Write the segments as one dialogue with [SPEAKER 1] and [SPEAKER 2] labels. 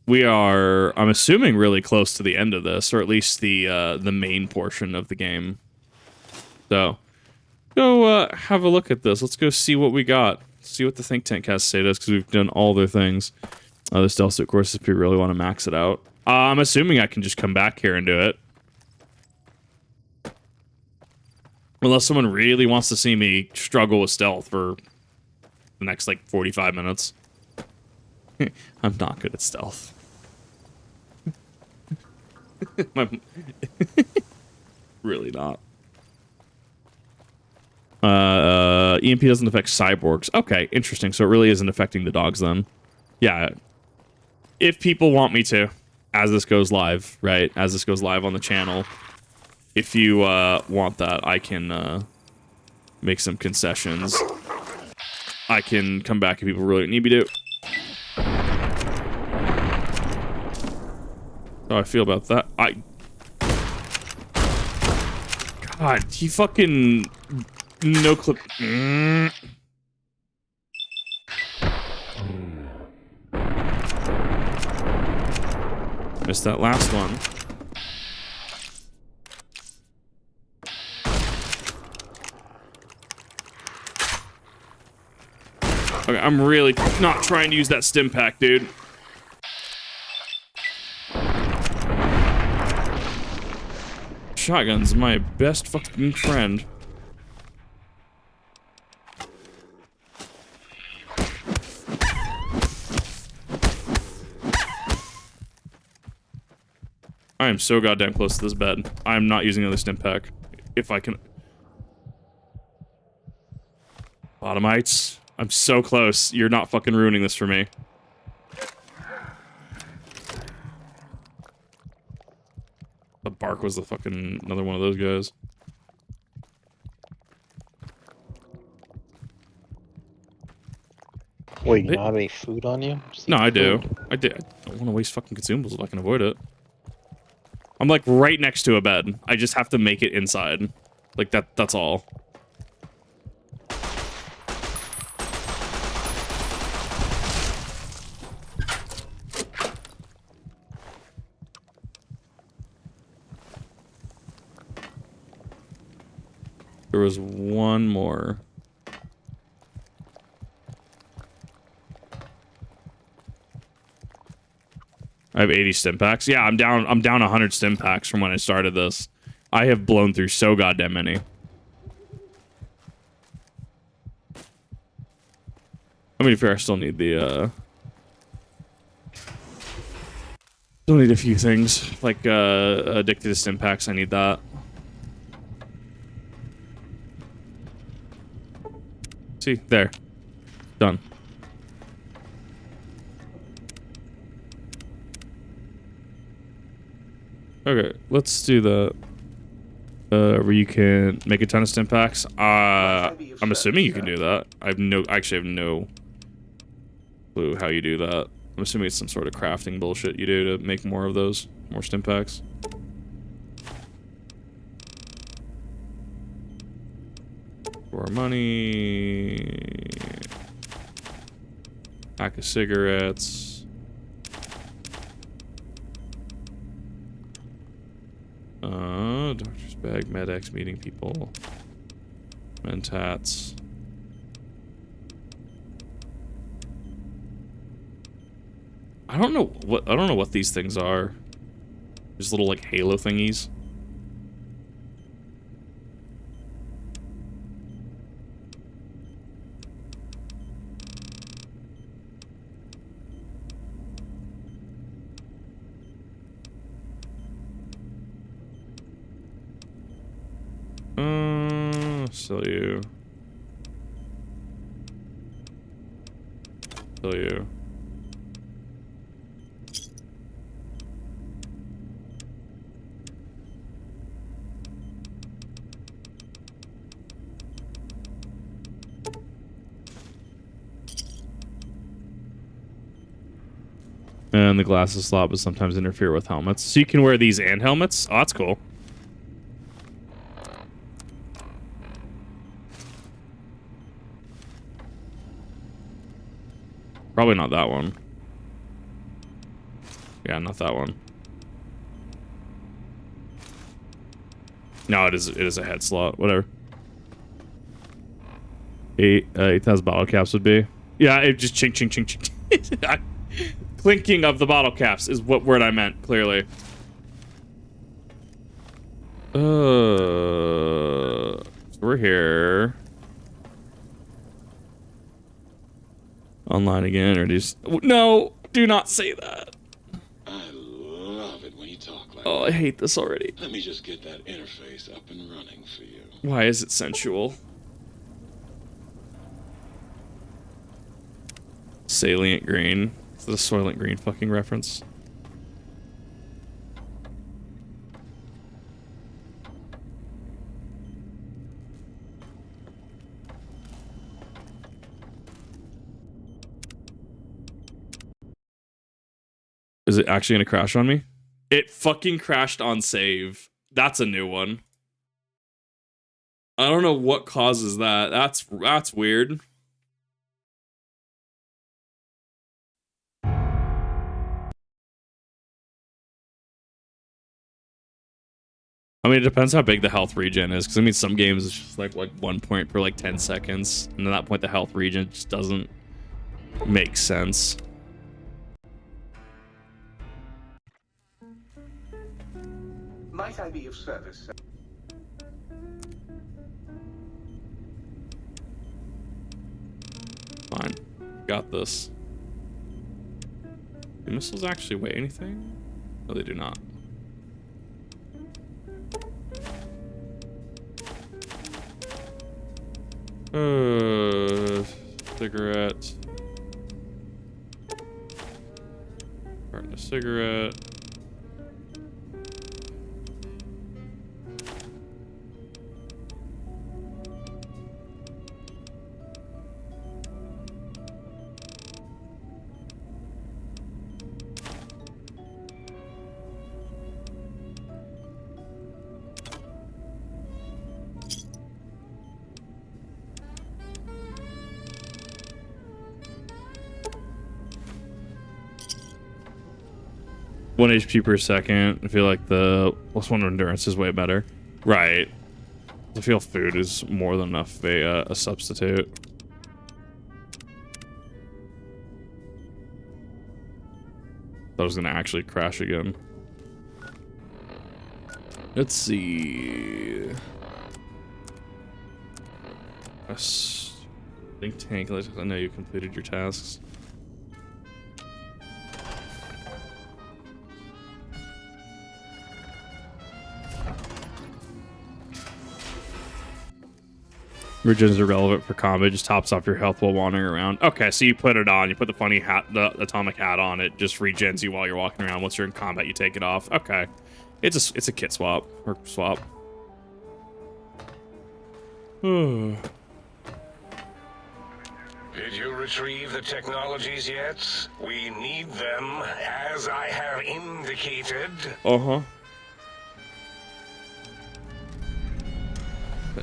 [SPEAKER 1] We are, I'm assuming, really close to the end of this, or at least the main portion of the game. So, go have a look at this. Let's go see what we got. See what the think tank has to say to us, because we've done all their things. The stealth suit course, if you really want to max it out. I'm assuming I can just come back here and do it. Unless someone really wants to see me struggle with stealth for the next, like, 45 minutes. I'm not good at stealth. Really not. EMP doesn't affect cyborgs. Okay, interesting. So it really isn't affecting the dogs then. Yeah. If people want me to, as this goes live, right? As this goes live on the channel, if you want that, I can make some concessions. I can come back if people really need me to. How I feel about that? God, he fucking no clip. Missed that last one. Okay, I'm really not trying to use that stim pack, dude. Shotgun's my best fucking friend. I am so goddamn close to this bed. I'm not using another stim pack. If I can... Bottomites. I'm so close. You're not fucking ruining this for me. The bark was the fucking... another one of those guys.
[SPEAKER 2] Wait, you don't have any food on you?
[SPEAKER 1] No, I do. I don't want to waste fucking consumables if I can avoid it. I'm like right next to a bed. I just have to make it inside. Like that's all. There was one more. I have 80 stim packs. Yeah, I'm down 100 stim packs from when I started this. I have blown through so goddamn many. I mean, if I still need the still need a few things like addicted to stim packs. I need that. See, there. Done. Okay, let's do the where you can make a ton of stim packs. I'm assuming you can do that. I actually have no clue how you do that. I'm assuming it's some sort of crafting bullshit you do to make more of those, more stim packs. More money. Pack of cigarettes. Doctor's bag, Med-X, meeting people. Mentats. I don't know what these things are. Just little like halo thingies. Sell you. Sell you. And the glasses slot will sometimes interfere with helmets. So you can wear these and helmets? Oh, that's cool. Probably not that one. Yeah, not that one. No, it is a head slot. Whatever. 8,000 bottle caps would be. Yeah, it just chink, chink, chink, chink. Clinking of the bottle caps is what word I meant, clearly. So we're here. Online again, or just... No, do not say that.
[SPEAKER 3] I love it when you talk like
[SPEAKER 1] Oh, I hate this already.
[SPEAKER 3] Let me just get that interface up and running for you.
[SPEAKER 1] Why is it sensual? Salient green. Is that a Soylent Green fucking reference? Is it actually gonna crash on me? It fucking crashed on save. That's a new one. I don't know what causes that. That's weird. I mean, it depends how big the health regen is, because I mean, some games it's just like 1 point per like 10 seconds, and at that point the health regen just doesn't make sense.
[SPEAKER 4] Might I be of service, sir?
[SPEAKER 1] Fine. Got this. Do missiles actually weigh anything? No, they do not. Cigarette. Starting a cigarette. One HP per second. I feel like the +1 endurance is way better. Right. I feel food is more than enough a substitute. Thought I was gonna actually crash again. Let's see. Think tank. I know you completed your tasks. Regen is irrelevant for combat, just tops off your health while wandering around. Okay, so you put it on, you put the funny hat, the atomic hat on, it just regens you while you're walking around. Once you're in combat, you take it off. Okay. It's a kit swap, or swap.
[SPEAKER 5] Did you retrieve the technologies yet? We need them, as I have indicated.
[SPEAKER 1] Uh-huh.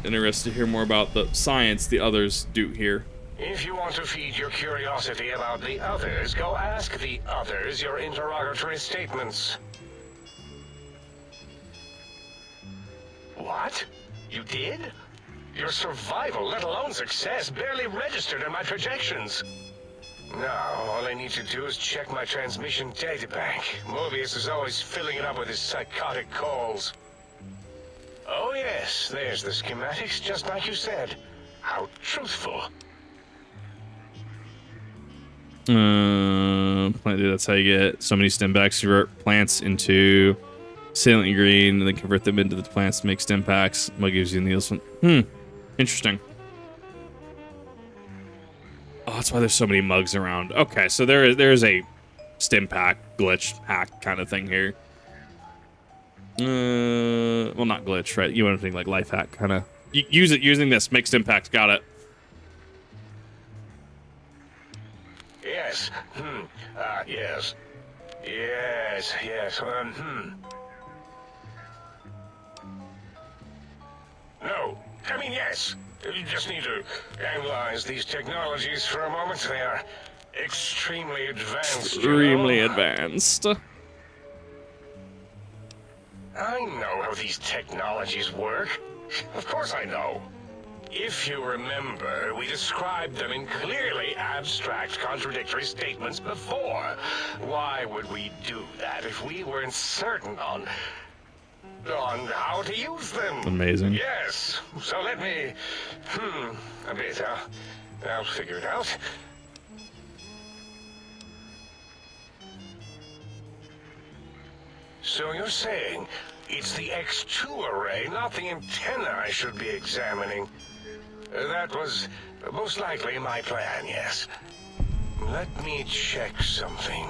[SPEAKER 1] Interested to hear more about the science the others do here.
[SPEAKER 5] If you want to feed your curiosity about the others, go ask the others your interrogatory statements. What? You did? Your survival, let alone success, barely registered in my projections. Now, all I need to do is check my transmission databank. Mobius is always filling it up with his psychotic calls. Oh yes, there's the schematics, just like you said. How truthful.
[SPEAKER 1] That's how you get so many stem packs. Convert plants into salient green, and then convert them into the plants to make stem packs. What gives you the one? Interesting. Oh, that's why there's so many mugs around. Okay, so there is a stem pack glitch hack kind of thing here. Well, not glitch, right? You want to think like life hack kind of. Use it using this. Make stem packs. Got it.
[SPEAKER 5] Yes. Yes. Yes. No. I mean, yes. You just need to analyze these technologies for a moment. They are extremely advanced.
[SPEAKER 1] Extremely advanced.
[SPEAKER 5] I know how these technologies work. Of course I know. If you remember, we described them in clearly abstract, contradictory statements before. Why would we do that if we weren't certain on how to use them?
[SPEAKER 1] Amazing.
[SPEAKER 5] Yes. So let me... a bit, I'll figure it out. So you're saying it's the X2 array, not the antenna I should be examining? That was most likely my plan, yes. Let me check something.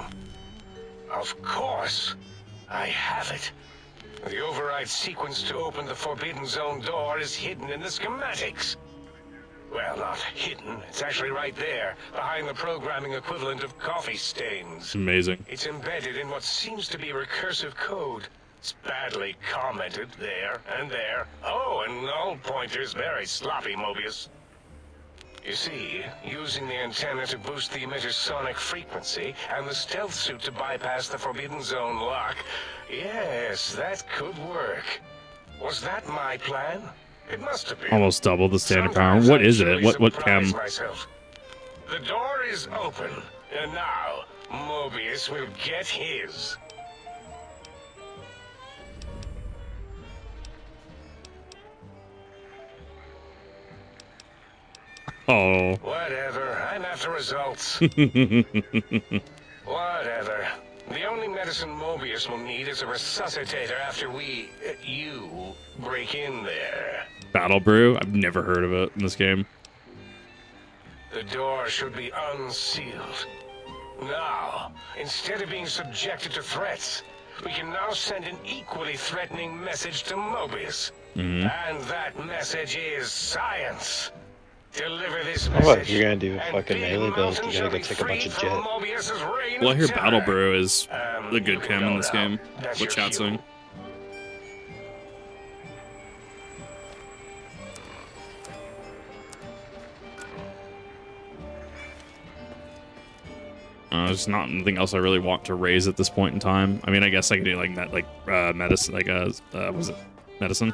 [SPEAKER 5] Of course, I have it. The override sequence to open the Forbidden Zone door is hidden in the schematics. Well, not hidden. It's actually right there, behind the programming equivalent of coffee stains.
[SPEAKER 1] Amazing.
[SPEAKER 5] It's embedded in what seems to be recursive code. It's badly commented there and there. Oh, and null pointers very sloppy, Mobius. You see, using the antenna to boost the emitter's sonic frequency and the stealth suit to bypass the Forbidden Zone lock, yes, that could work. Was that my plan? It must have been.
[SPEAKER 1] Almost double the standard power.
[SPEAKER 5] Sometimes
[SPEAKER 1] What
[SPEAKER 5] I
[SPEAKER 1] is it?
[SPEAKER 5] truly
[SPEAKER 1] What
[SPEAKER 5] surprise
[SPEAKER 1] chem?
[SPEAKER 5] myself. The door is open, and now Mobius will get his.
[SPEAKER 1] Oh.
[SPEAKER 5] Whatever. I'm after results. Whatever. The only medicine Mobius will need is a resuscitator after you break in there.
[SPEAKER 1] Battle Brew? I've never heard of it in this game.
[SPEAKER 5] The door should be unsealed. Now, instead of being subjected to threats, we can now send an equally threatening message to Mobius. And that message is science. Deliver this message.
[SPEAKER 2] What, you're gonna do a
[SPEAKER 5] and
[SPEAKER 2] fucking
[SPEAKER 5] Big
[SPEAKER 2] melee build,
[SPEAKER 5] Mountain
[SPEAKER 2] you
[SPEAKER 5] shall
[SPEAKER 2] gotta go
[SPEAKER 5] be
[SPEAKER 2] take a bunch
[SPEAKER 5] free
[SPEAKER 2] of
[SPEAKER 5] from
[SPEAKER 2] jet.
[SPEAKER 5] Mobius's reign
[SPEAKER 1] Well, I
[SPEAKER 5] of
[SPEAKER 1] hear
[SPEAKER 5] terror.
[SPEAKER 1] Battle Brew is the
[SPEAKER 5] you
[SPEAKER 1] good
[SPEAKER 5] can
[SPEAKER 1] chem
[SPEAKER 5] go
[SPEAKER 1] in this
[SPEAKER 5] now.
[SPEAKER 1] game.
[SPEAKER 5] That's
[SPEAKER 1] What
[SPEAKER 5] your
[SPEAKER 1] chat's
[SPEAKER 5] cue.
[SPEAKER 1] saying? There's not anything else I really want to raise at this point in time. I mean, I guess I could do like medicine, was it medicine?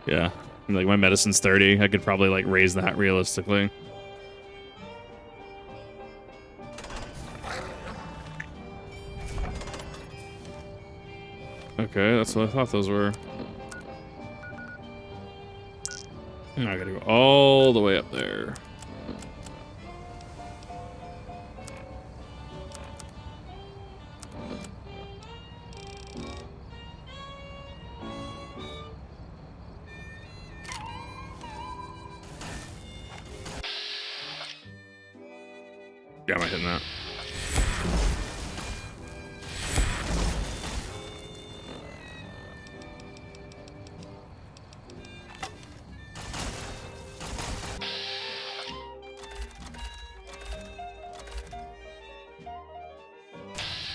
[SPEAKER 1] Yeah, like my medicine's 30. I could probably like raise that realistically. Okay, that's what I thought those were. I gotta go all the way up there. Yeah, am I hitting that?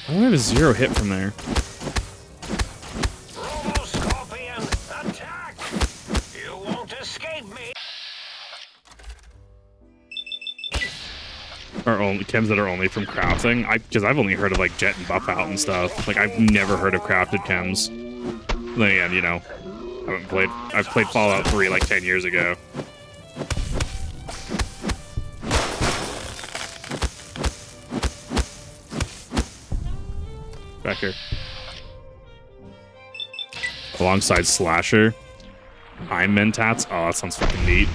[SPEAKER 1] I don't have a 0 hit from there.
[SPEAKER 5] Robo-Scorpion, attack! You won't escape me!
[SPEAKER 1] Or only chems that are only from crafting. Because I've only heard of like jet and buff out and stuff. Like I've never heard of crafted chems. Then again, you know, I've played Fallout 3 like 10 years ago. Back here. Alongside Slasher. I'm Mentats. Oh, that sounds fucking neat.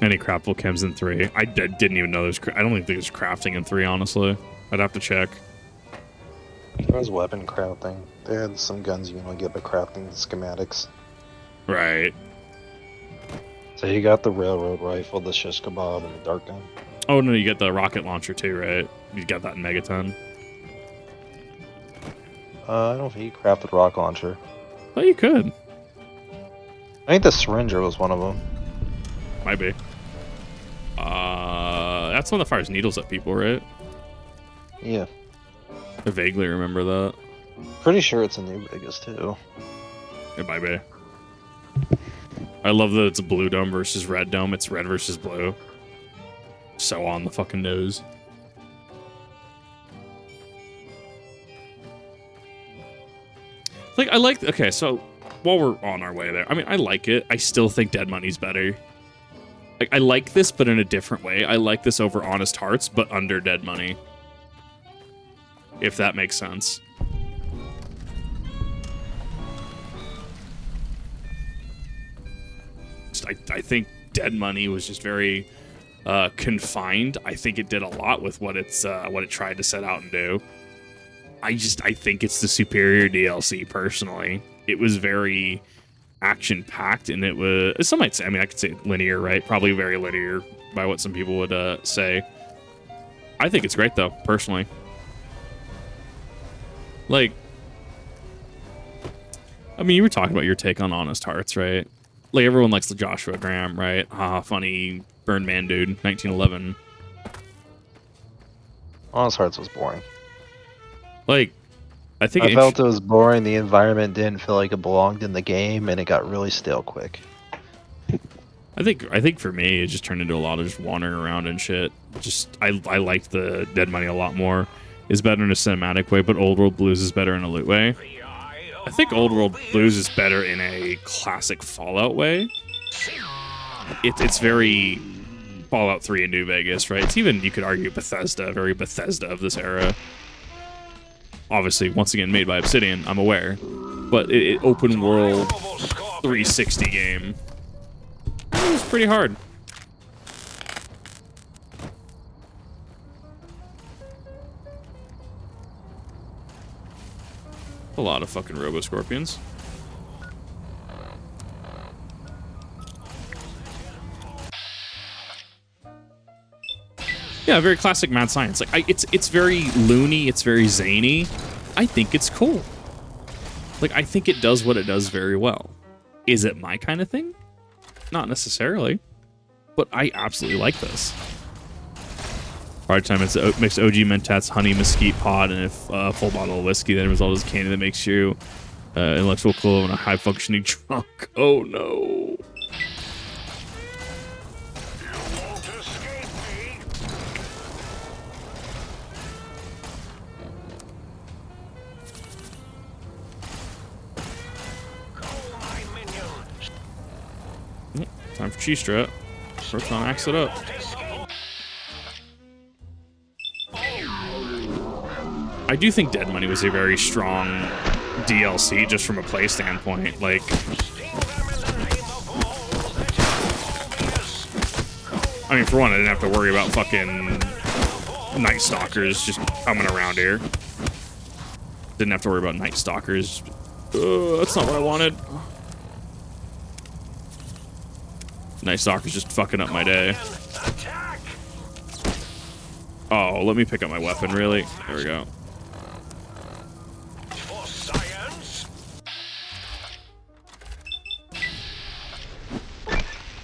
[SPEAKER 1] Any craftable chems in 3? I didn't even know there's. I don't even think there's crafting in 3. Honestly, I'd have to check.
[SPEAKER 2] There was weapon crafting. They had some guns you can only get by crafting the schematics.
[SPEAKER 1] Right.
[SPEAKER 2] So you got the railroad rifle, the shish kebab, and the dart gun.
[SPEAKER 1] Oh no, you get the rocket launcher too, right? You got that in Megaton.
[SPEAKER 2] I don't think you crafted rocket launcher.
[SPEAKER 1] Oh, you could.
[SPEAKER 2] I think the syringer was one of them.
[SPEAKER 1] Might be. That's one that fires needles at people, right?
[SPEAKER 2] Yeah.
[SPEAKER 1] I vaguely remember that.
[SPEAKER 2] Pretty sure it's a new Vegas too.
[SPEAKER 1] It might be. I love that it's blue dome versus red dome. It's red versus blue. So on the fucking nose. Like, I like... Okay, so while we're on our way there, I mean, I like it. I still think Dead Money's better. Like, I like this, but in a different way. I like this over Honest Hearts, but under Dead Money. If that makes sense. I think Dead Money was just very confined. I think it did a lot with what it tried to set out and do. I think it's the superior DLC personally. It was very action packed, and it was, some might say, I mean, I could say linear, right? Probably very linear by what some people would say. I think it's great though, personally. Like, I mean, you were talking about your take on Honest Hearts, right? Like, everyone likes the Joshua Graham, right? Funny Burn Man dude, 1911.
[SPEAKER 2] Honest Hearts was boring.
[SPEAKER 1] Like, I think
[SPEAKER 2] I felt it was boring. The environment didn't feel like it belonged in the game, and it got really stale quick.
[SPEAKER 1] I think for me, it just turned into a lot of just wandering around and shit. Just, I liked the Dead Money a lot more. It's better in a cinematic way, but Old World Blues is better in a loot way. I think Old World Blues is better in a classic Fallout way. It's very Fallout 3 in New Vegas, right? It's even, you could argue, Bethesda, very Bethesda of this era. Obviously, once again, made by Obsidian, I'm aware. But it open world 360 game. It was pretty hard. A lot of fucking Robo-Scorpions. Yeah, very classic mad science. Like, it's very loony, it's very zany. I think it's cool. Like, I think it does what it does very well. Is it my kind of thing? Not necessarily. But I absolutely like this. Hard time, it's mixed OG Mentats, honey, mesquite pod, and a full bottle of whiskey. Then result is candy that makes you intellectual cool and a high-functioning drunk. Oh, no. Time for cheese strat. Proton axe it up. I do think Dead Money was a very strong DLC just from a play standpoint. Like, I mean, for one, I didn't have to worry about fucking Night Stalkers just coming around here. Didn't have to worry about Night Stalkers. That's not what I wanted. Night Stalkers just fucking up my day. Oh, let me pick up my weapon, really? There we go.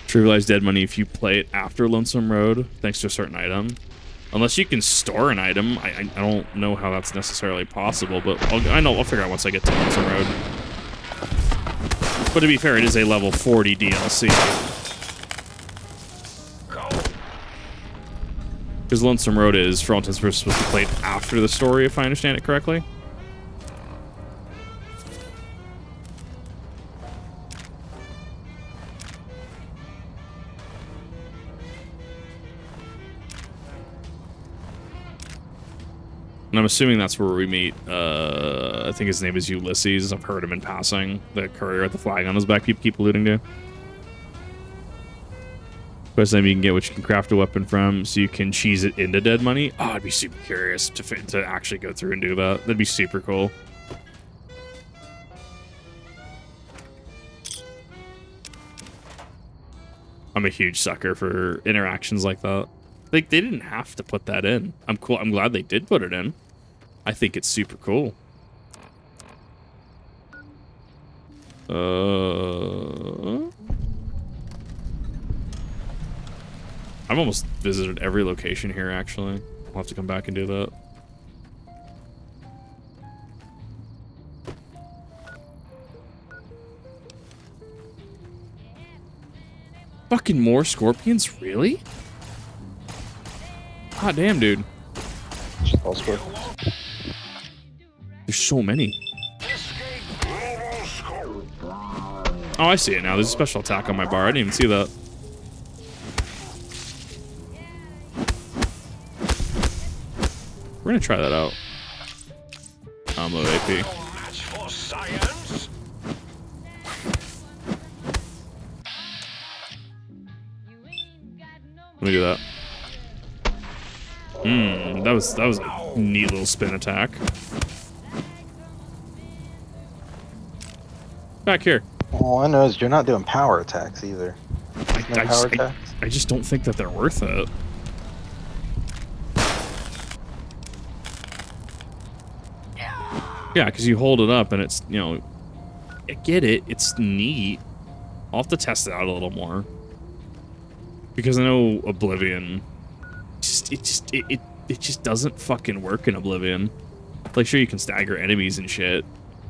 [SPEAKER 1] Trivialize Dead Money if you play it after Lonesome Road, thanks to a certain item. Unless you can store an item, I don't know how that's necessarily possible, but I'll figure out once I get to Lonesome Road. But to be fair, it is a level 40 DLC. Because Lonesome Road is, for all intents and purposes, supposed to be played after the story, if I understand it correctly. And I'm assuming that's where we meet, I think his name is Ulysses. I've heard him in passing. The courier with the flag on his back people keep alluding to. First time you can get what you can craft a weapon from, so you can cheese it into Dead Money. Oh, I'd be super curious to actually go through and do that. That'd be super cool. I'm a huge sucker for interactions like that. Like, they didn't have to put that in. I'm glad they did put it in. I think it's super cool. almost visited every location here, actually. I'll have to come back and do that. Fucking more scorpions? Really? God damn, dude.
[SPEAKER 2] Just all score.
[SPEAKER 1] There's so many. Oh, I see it now. There's a special attack on my bar. I didn't even see that. We're gonna try that out. Low AP. Let me do that. That was a neat little spin attack. Back here.
[SPEAKER 2] All I know is you're not doing power attacks either. No power attacks?
[SPEAKER 1] I just don't think that they're worth it. Yeah, because you hold it up and it's, you know, I get it. It's neat. I'll have to test it out a little more. Because I know Oblivion, it just doesn't fucking work in Oblivion. Like, sure, you can stagger enemies and shit,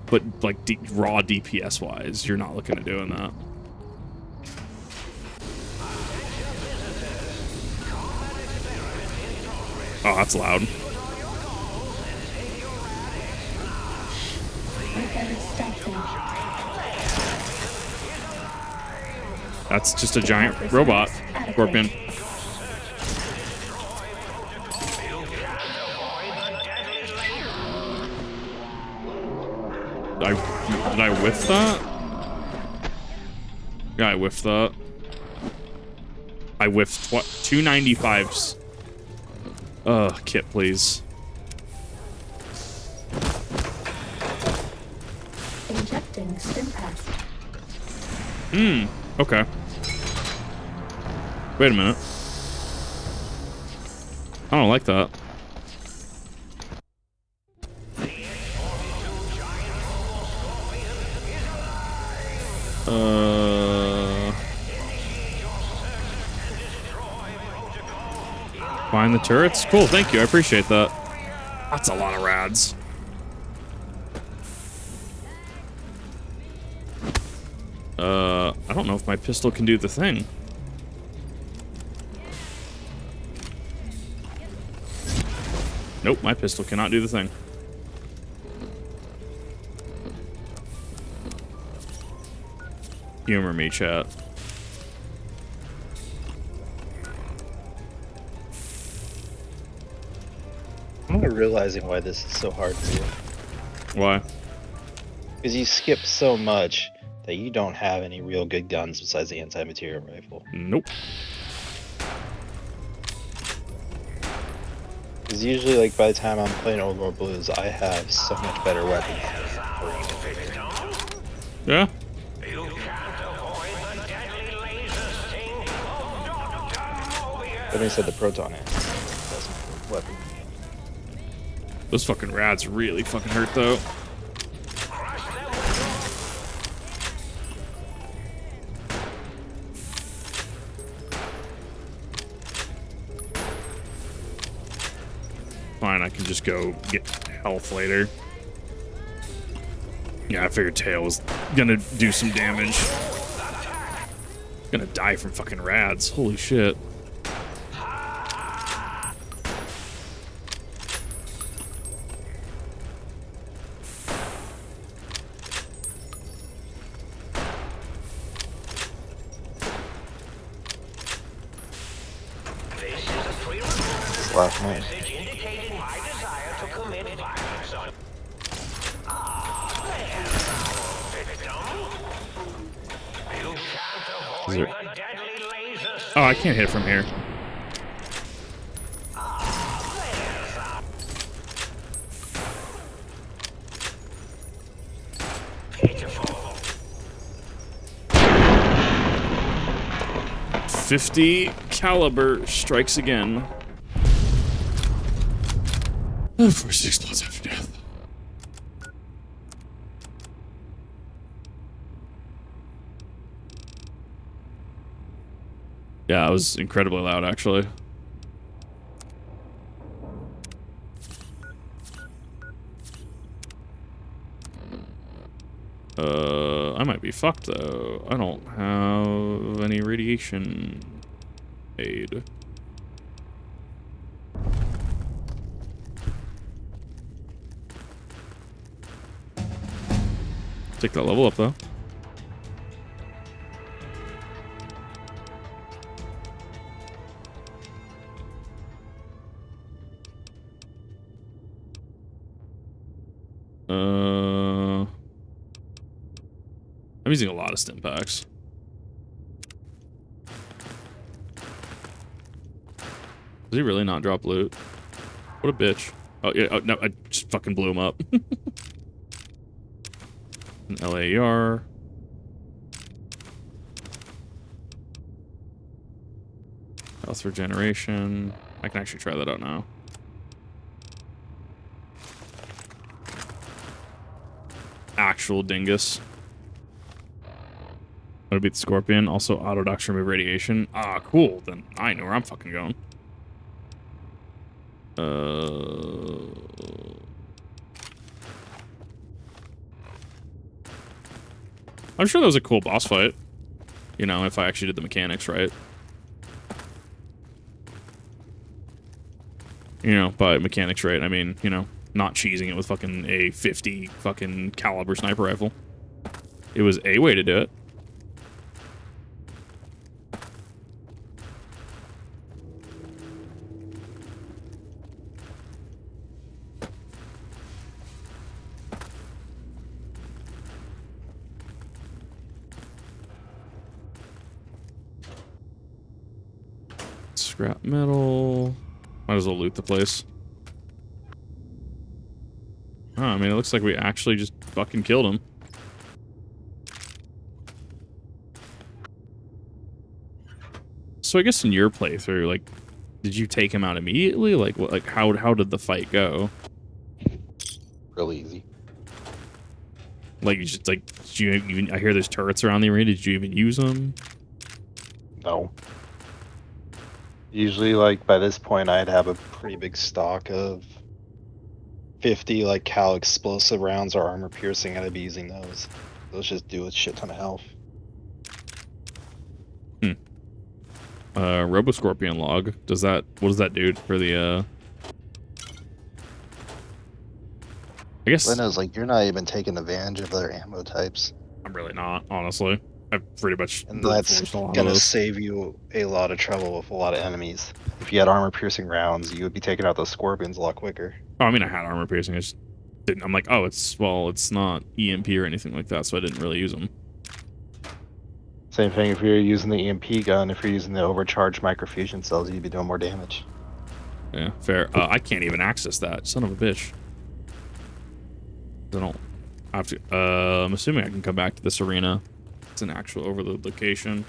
[SPEAKER 1] but like raw DPS wise, you're not looking at doing that. Oh, that's loud. That's just a giant robot scorpion. Did I whiff that? Yeah, I whiffed that. I whiffed what? 295s. Kit, please.
[SPEAKER 6] Injecting Stimpass.
[SPEAKER 1] Okay. Wait a minute. I don't like that. Find the turrets? Cool, thank you. I appreciate that. That's a lot of rads. I don't know if my pistol can do the thing. Nope, my pistol cannot do the thing. Humor me, chat.
[SPEAKER 2] I'm not realizing why this is so hard to do.
[SPEAKER 1] Why?
[SPEAKER 2] Because you skip so much that you don't have any real good guns besides the anti-material rifle.
[SPEAKER 1] Nope.
[SPEAKER 2] Because usually, like, by the time I'm playing Old World Blues, I have so much better weapons.
[SPEAKER 1] Yeah?
[SPEAKER 2] But they said the proton is best weapon.
[SPEAKER 1] Those fucking rads really fucking hurt, though. Fine, I can just go get health later. Yeah, I figured Tail was gonna do some damage. Gonna die from fucking rads. Holy shit.
[SPEAKER 2] Last night.
[SPEAKER 1] Is there... Oh, I can't hit from here. .50 caliber strikes again. For 6 plots after death. Yeah, it was incredibly loud, actually. I might be fucked, though. I don't have any radiation aid. Take that level up, though. I'm using a lot of stim packs. Does he really not drop loot? What a bitch. Oh, yeah. Oh, no, I just fucking blew him up. An LAR. Health regeneration. I can actually try that out now. Actual dingus. How to beat the Scorpion. Also, auto docs remove radiation. Ah, cool. Then I know where I'm fucking going. I'm sure that was a cool boss fight. You know, if I actually did the mechanics right. You know, by mechanics right, I mean, you know, not cheesing it with fucking a 50 fucking caliber sniper rifle. It was a way to do it. Scrap metal. Might as well loot the place. Oh, I mean, it looks like we actually just fucking killed him. So I guess in your playthrough, like, did you take him out immediately? Like, what? Like, how did the fight go?
[SPEAKER 2] Real easy.
[SPEAKER 1] Like, you just like, did you even? I hear there's turrets around the arena. Did you even use them?
[SPEAKER 2] No. Usually, like, by this point, I'd have a pretty big stock of 50, like, cal explosive rounds or armor piercing. I'd be using those. Those just do a shit ton of health.
[SPEAKER 1] Roboscorpion log. Does that? What does that do for the? I guess.
[SPEAKER 2] Leno's like, you're not even taking advantage of their ammo types.
[SPEAKER 1] I'm really not, honestly. I've pretty much.
[SPEAKER 2] And that's gonna save you a lot of trouble with a lot of enemies. If you had armor piercing rounds, you would be taking out those scorpions a lot quicker.
[SPEAKER 1] Oh, I mean, I had armor piercing. I just didn't. I'm like, oh, it's not EMP or anything like that, so I didn't really use them.
[SPEAKER 2] Same thing if you're using the EMP gun. If you're using the overcharged microfusion cells, you'd be doing more damage.
[SPEAKER 1] Yeah, fair. I can't even access that. Son of a bitch. I don't have to. I'm assuming I can come back to this arena. It's an actual overload location.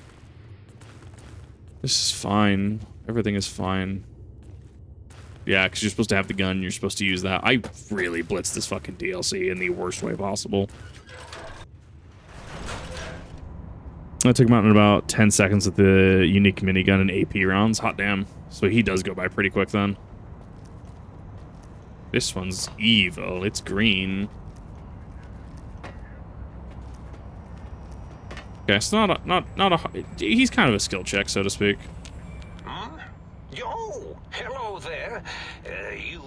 [SPEAKER 1] This is fine. Everything is fine. Yeah, because you're supposed to have the gun. You're supposed to use that. I really blitzed this fucking DLC in the worst way possible. I took him out in about 10 seconds with the unique minigun and AP rounds. Hot damn. So he does go by pretty quick then. This one's evil. It's green. Okay, it's not a. He's kind of a skill check, so to speak.
[SPEAKER 5] Hmm? Yo, hello there. You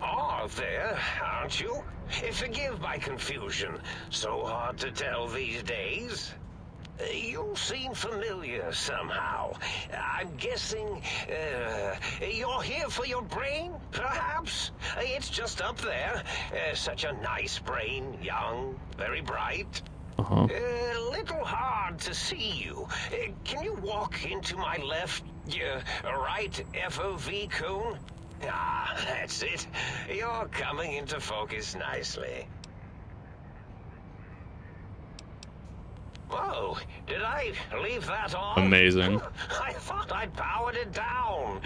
[SPEAKER 5] are there, aren't you? Forgive my confusion. So hard to tell these days. You seem familiar somehow. I'm guessing you're here for your brain, perhaps? It's just up there. Such a nice brain, young, very bright.
[SPEAKER 1] Uh-huh.
[SPEAKER 5] Little hard to see you. Can you walk into my left, right FOV cone? Ah, that's it. You're coming into focus nicely. Whoa, did I leave that on?
[SPEAKER 1] Amazing.
[SPEAKER 5] I thought I'd powered it down.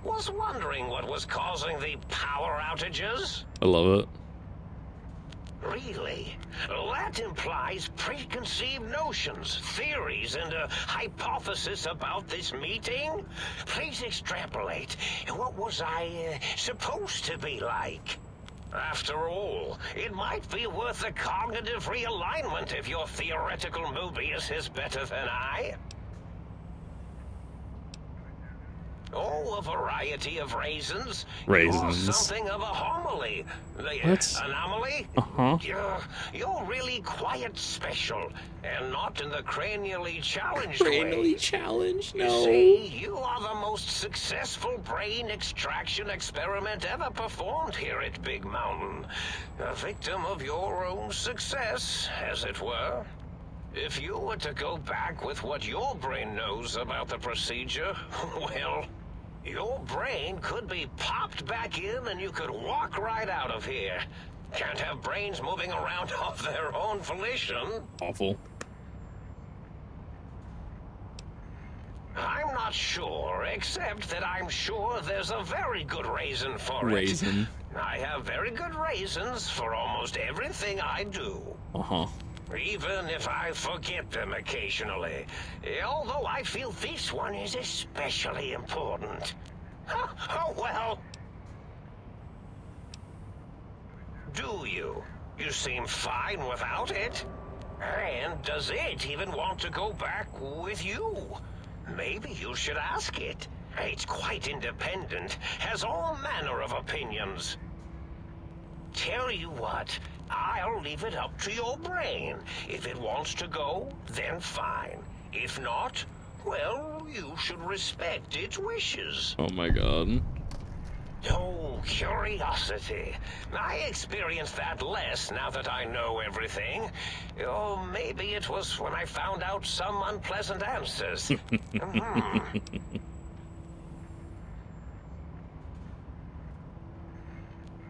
[SPEAKER 5] Was wondering what was causing the power outages.
[SPEAKER 1] I love it.
[SPEAKER 5] really? That implies preconceived notions, theories, and a hypothesis about this meeting? Please extrapolate. What was I supposed to be like? After all, it might be worth a cognitive realignment if your theoretical Mobius is better than I. Oh, a variety of raisins.
[SPEAKER 1] Raisins.
[SPEAKER 5] You're something of a homily.
[SPEAKER 1] What?
[SPEAKER 5] Anomaly?
[SPEAKER 1] Uh-huh.
[SPEAKER 5] You're really quite special, and not in the cranially challenged
[SPEAKER 1] Cranially
[SPEAKER 5] way.
[SPEAKER 1] challenged?
[SPEAKER 5] You
[SPEAKER 1] No.
[SPEAKER 5] see, you are the most successful brain extraction experiment ever performed here at Big Mountain. A victim of your own success, as it were. If you were to go back with what your brain knows about the procedure, well, your brain could be popped back in and you could walk right out of here. Can't have brains moving around of their own volition.
[SPEAKER 1] Awful.
[SPEAKER 5] I'm not sure, except that I'm sure there's a very good reason for it.
[SPEAKER 1] Raisin.
[SPEAKER 5] I have very good reasons for almost everything I do.
[SPEAKER 1] Uh-huh.
[SPEAKER 5] Even if I forget them occasionally. Although I feel this one is especially important. Oh, well. Do you? You seem fine without it. And does it even want to go back with you? Maybe you should ask it. It's quite independent, has all manner of opinions. Tell you what, I'll leave it up to your brain. If it wants to go, then fine. If not, well, you should respect its wishes.
[SPEAKER 1] Oh my god.
[SPEAKER 5] Oh, curiosity. I experience that less now that I know everything. Oh, maybe it was when I found out some unpleasant answers.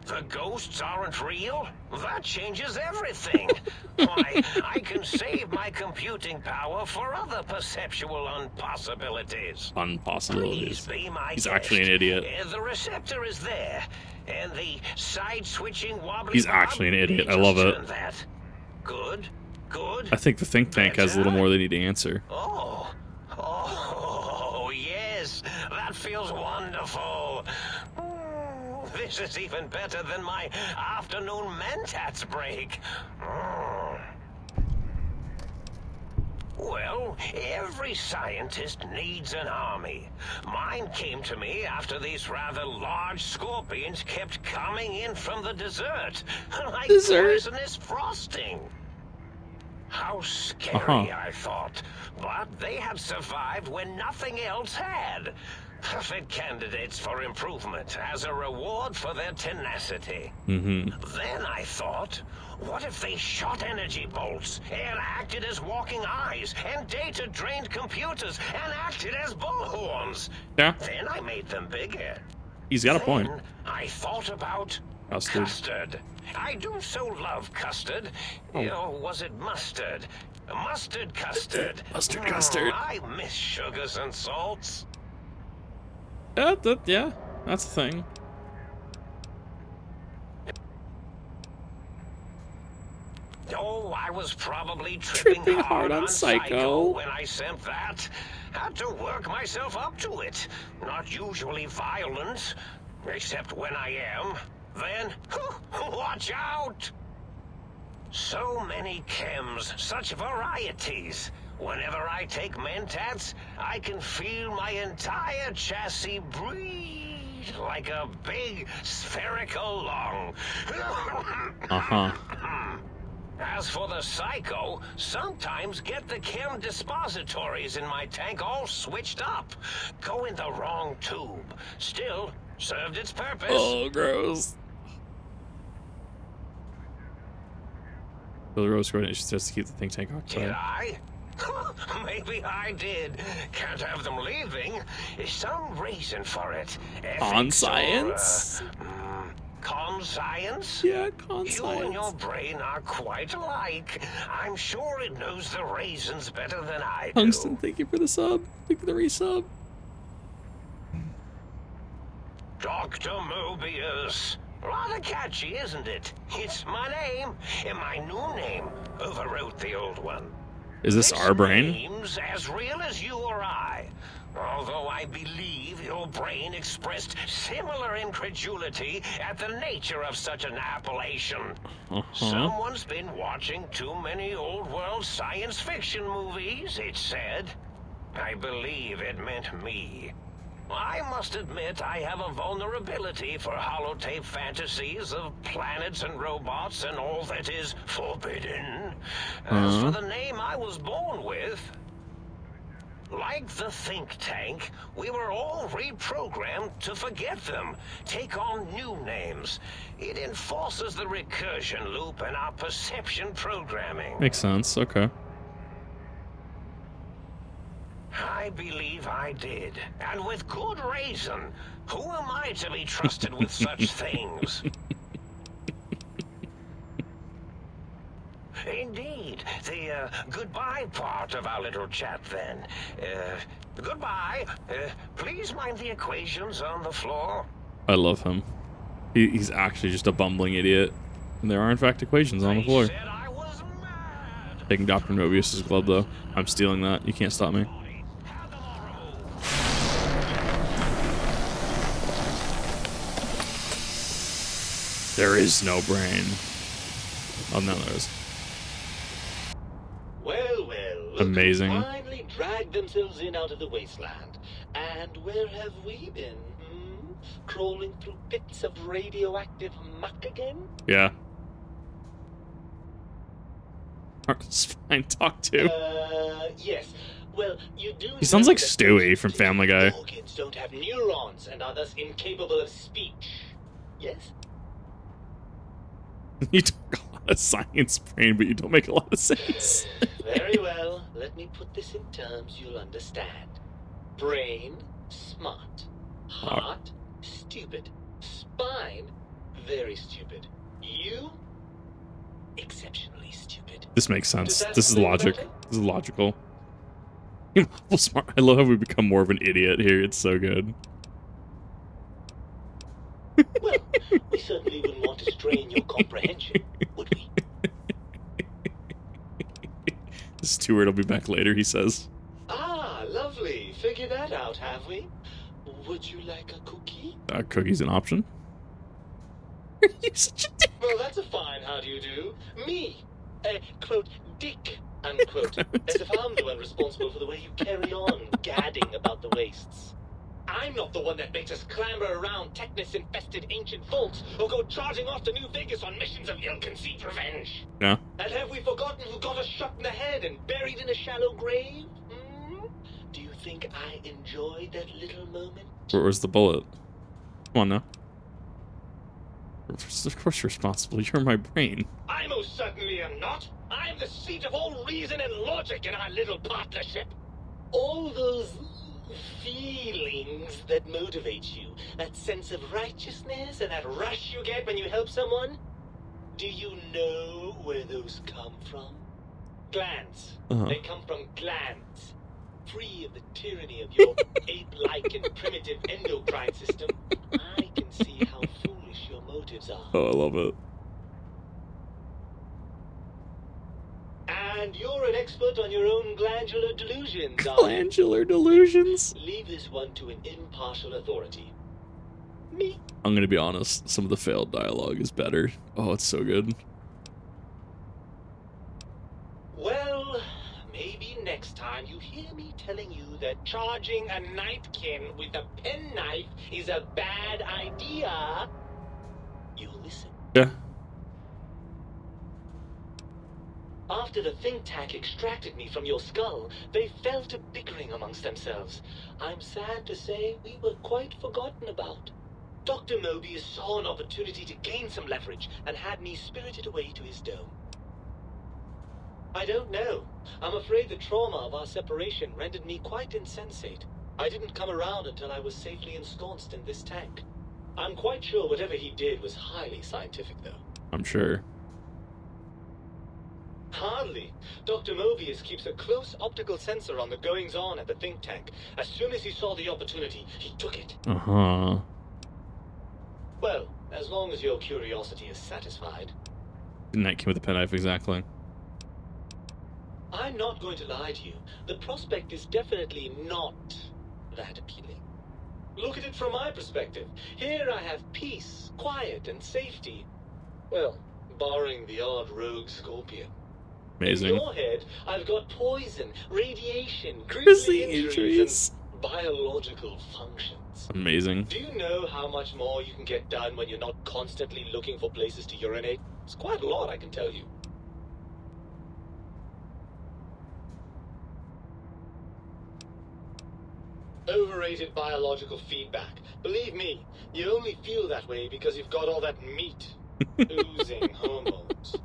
[SPEAKER 5] The ghosts aren't real? That changes everything. Why, I can save my computing power for other perceptual impossibilities. Please
[SPEAKER 1] Unpossibilities.
[SPEAKER 5] be my
[SPEAKER 1] He's
[SPEAKER 5] guest.
[SPEAKER 1] actually an idiot.
[SPEAKER 5] The receptor is there, and the side-switching wobbly.
[SPEAKER 1] He's actually an idiot. I love it.
[SPEAKER 5] That. Good, good.
[SPEAKER 1] I think the think tank has a little more they need to answer.
[SPEAKER 5] Oh, yes, that feels wonderful. This is even better than my afternoon mentats break. Well, every scientist needs an army. Mine came to me after these rather large scorpions kept coming in from the desert, like poisonous frosting. How scary, I thought. But they had survived when nothing else had. Perfect candidates for improvement as a reward for their tenacity. Then I thought, what if they shot energy bolts and acted as walking eyes and data-drained computers and acted as bullhorns?
[SPEAKER 1] Yeah.
[SPEAKER 5] Then I made them bigger.
[SPEAKER 1] He's got a point.
[SPEAKER 5] Then I thought about
[SPEAKER 1] Custard.
[SPEAKER 5] I do so love custard. Oh, was it mustard? Mustard custard.
[SPEAKER 1] Mustard custard.
[SPEAKER 5] I miss sugars and salts.
[SPEAKER 1] Yeah, that's the thing.
[SPEAKER 5] Oh, I was probably tripping hard on Psycho when I sent that. Had to work myself up to it. Not usually violent, except when I am. Then, watch out! So many chems, such varieties. Whenever I take mentats, I can feel my entire chassis breathe like a big spherical lung. As for the Psycho, sometimes get the chem dispositories in my tank all switched up. Go in the wrong tube. Still, served its purpose.
[SPEAKER 1] Oh, gross. Bill Rose coordination says to keep the think tank
[SPEAKER 5] Did
[SPEAKER 1] occupied.
[SPEAKER 5] I? Maybe I did. Can't have them leaving. There's some reason for it.
[SPEAKER 1] Conscience?
[SPEAKER 5] Conscience?
[SPEAKER 1] Yeah,
[SPEAKER 5] You
[SPEAKER 1] conscience.
[SPEAKER 5] and your brain are quite alike. I'm sure it knows the reasons better than I do.
[SPEAKER 1] Tungsten, thank you for the sub. Thank you for the resub.
[SPEAKER 5] Dr. Mobius, Rather catchy, isn't it? It's my name, and my new name overwrote the old one.
[SPEAKER 1] Is this our brain?
[SPEAKER 5] Name's as real as you or I. Although I believe your brain expressed similar incredulity at the nature of such an appellation. Someone's been watching too many old-world science fiction movies, it said. I believe it meant me. I must admit I have a vulnerability for holotape fantasies of planets and robots and all that is forbidden. As for the name I was born with, like the think tank, we were all reprogrammed to forget them, take on new names. It enforces the recursion loop in our perception programming.
[SPEAKER 1] Makes sense. Okay.
[SPEAKER 5] I believe I did, and with good reason. Who am I to be trusted with such things? Indeed. The goodbye part of our little chat, then. Goodbye. Please mind the equations on the floor.
[SPEAKER 1] I love him. He's actually just a bumbling idiot. And there are, in fact, equations on the floor.
[SPEAKER 5] They said I was mad.
[SPEAKER 1] Taking Dr. Mobius' glove, though. I'm stealing that. You can't stop me.
[SPEAKER 5] Have them all removed.
[SPEAKER 1] There is no brain. Oh, no, there is.
[SPEAKER 7] Well, well. Look
[SPEAKER 1] Amazing.
[SPEAKER 7] who finally dragged themselves in out of the wasteland. And where have we been? Crawling through pits of radioactive muck again?
[SPEAKER 1] Yeah. It's fine. Talk to.
[SPEAKER 7] Yes. Well, you do.
[SPEAKER 1] He sounds
[SPEAKER 7] know
[SPEAKER 1] like
[SPEAKER 7] that
[SPEAKER 1] Stewie from Family Guy.
[SPEAKER 7] organs don't have neurons and are thus incapable of speech. Yes.
[SPEAKER 1] You talk a lot of science, brain, but you don't make a lot of sense.
[SPEAKER 7] Very well. Let me put this in terms you'll understand. Brain, smart. Heart, stupid. Spine, very stupid. You, exceptionally stupid.
[SPEAKER 1] This makes sense.
[SPEAKER 7] Does that
[SPEAKER 1] This is
[SPEAKER 7] sound
[SPEAKER 1] logic.
[SPEAKER 7] better?
[SPEAKER 1] This is logical. You're awful smart. I love how we become more of an idiot here. It's so good.
[SPEAKER 7] Well, we certainly wouldn't want to strain your comprehension, would we?
[SPEAKER 1] This is too weird. I'll be back later, he says.
[SPEAKER 7] Ah, lovely. Figured that out, have we? Would you like a cookie?
[SPEAKER 1] Cookie's an option. You're such a dick.
[SPEAKER 7] Well, that's a fine how do you do. Me, quote, dick, unquote. As if I'm the one responsible for the way you carry on gadding about the wastes. I'm not the one that makes us clamber around Technus-infested ancient vaults or go charging off to New Vegas on missions of ill-conceived revenge.
[SPEAKER 1] Yeah.
[SPEAKER 7] And have we forgotten who got us shot in the head and buried in a shallow grave? Do you think I enjoyed that little moment?
[SPEAKER 1] Where was the bullet? Come on now. Of course you're responsible. You're my brain.
[SPEAKER 7] I most certainly am not. I'm the seat of all reason and logic in our little partnership. All those feelings that motivate you, that sense of righteousness and that rush you get when you help someone, do you know where those come from? Glands. They come from glands. Free of the tyranny of your ape-like and primitive endocrine system, I can see how foolish your motives are.
[SPEAKER 1] Oh, I love it.
[SPEAKER 7] And you're an expert on your own glandular delusions, aren't you?
[SPEAKER 1] Glandular delusions.
[SPEAKER 7] Leave this one to an impartial authority. Me.
[SPEAKER 1] I'm gonna be honest. Some of the failed dialogue is better. Oh, it's so good.
[SPEAKER 7] Well, maybe next time you hear me telling you that charging a napkin with a penknife is a bad idea, you'll listen.
[SPEAKER 1] Yeah.
[SPEAKER 7] After the think tank extracted me from your skull, they fell to bickering amongst themselves. I'm sad to say we were quite forgotten about. Dr. Mobius saw an opportunity to gain some leverage and had me spirited away to his dome. I don't know. I'm afraid the trauma of our separation rendered me quite insensate. I didn't come around until I was safely ensconced in this tank. I'm quite sure whatever he did was highly scientific, though.
[SPEAKER 1] I'm sure.
[SPEAKER 7] Hardly. Dr. Mobius keeps a close optical sensor on the goings-on at the think tank. As soon as he saw the opportunity, he took it.
[SPEAKER 1] Uh-huh.
[SPEAKER 7] Well, as long as your curiosity is satisfied.
[SPEAKER 1] Knight came with a penknife, exactly.
[SPEAKER 7] I'm not going to lie to you. The prospect is definitely not that appealing. Look at it from my perspective. Here I have peace, quiet, and safety. Well, barring the odd rogue scorpion.
[SPEAKER 1] Amazing.
[SPEAKER 7] In your head, I've got poison, radiation,
[SPEAKER 1] Grizzly
[SPEAKER 7] grisly
[SPEAKER 1] injuries.
[SPEAKER 7] and biological functions.
[SPEAKER 1] Amazing.
[SPEAKER 7] Do you know how much more you can get done when you're not constantly looking for places to urinate? It's quite a lot, I can tell you. Overrated biological feedback. Believe me, you only feel that way because you've got all that meat oozing hormones.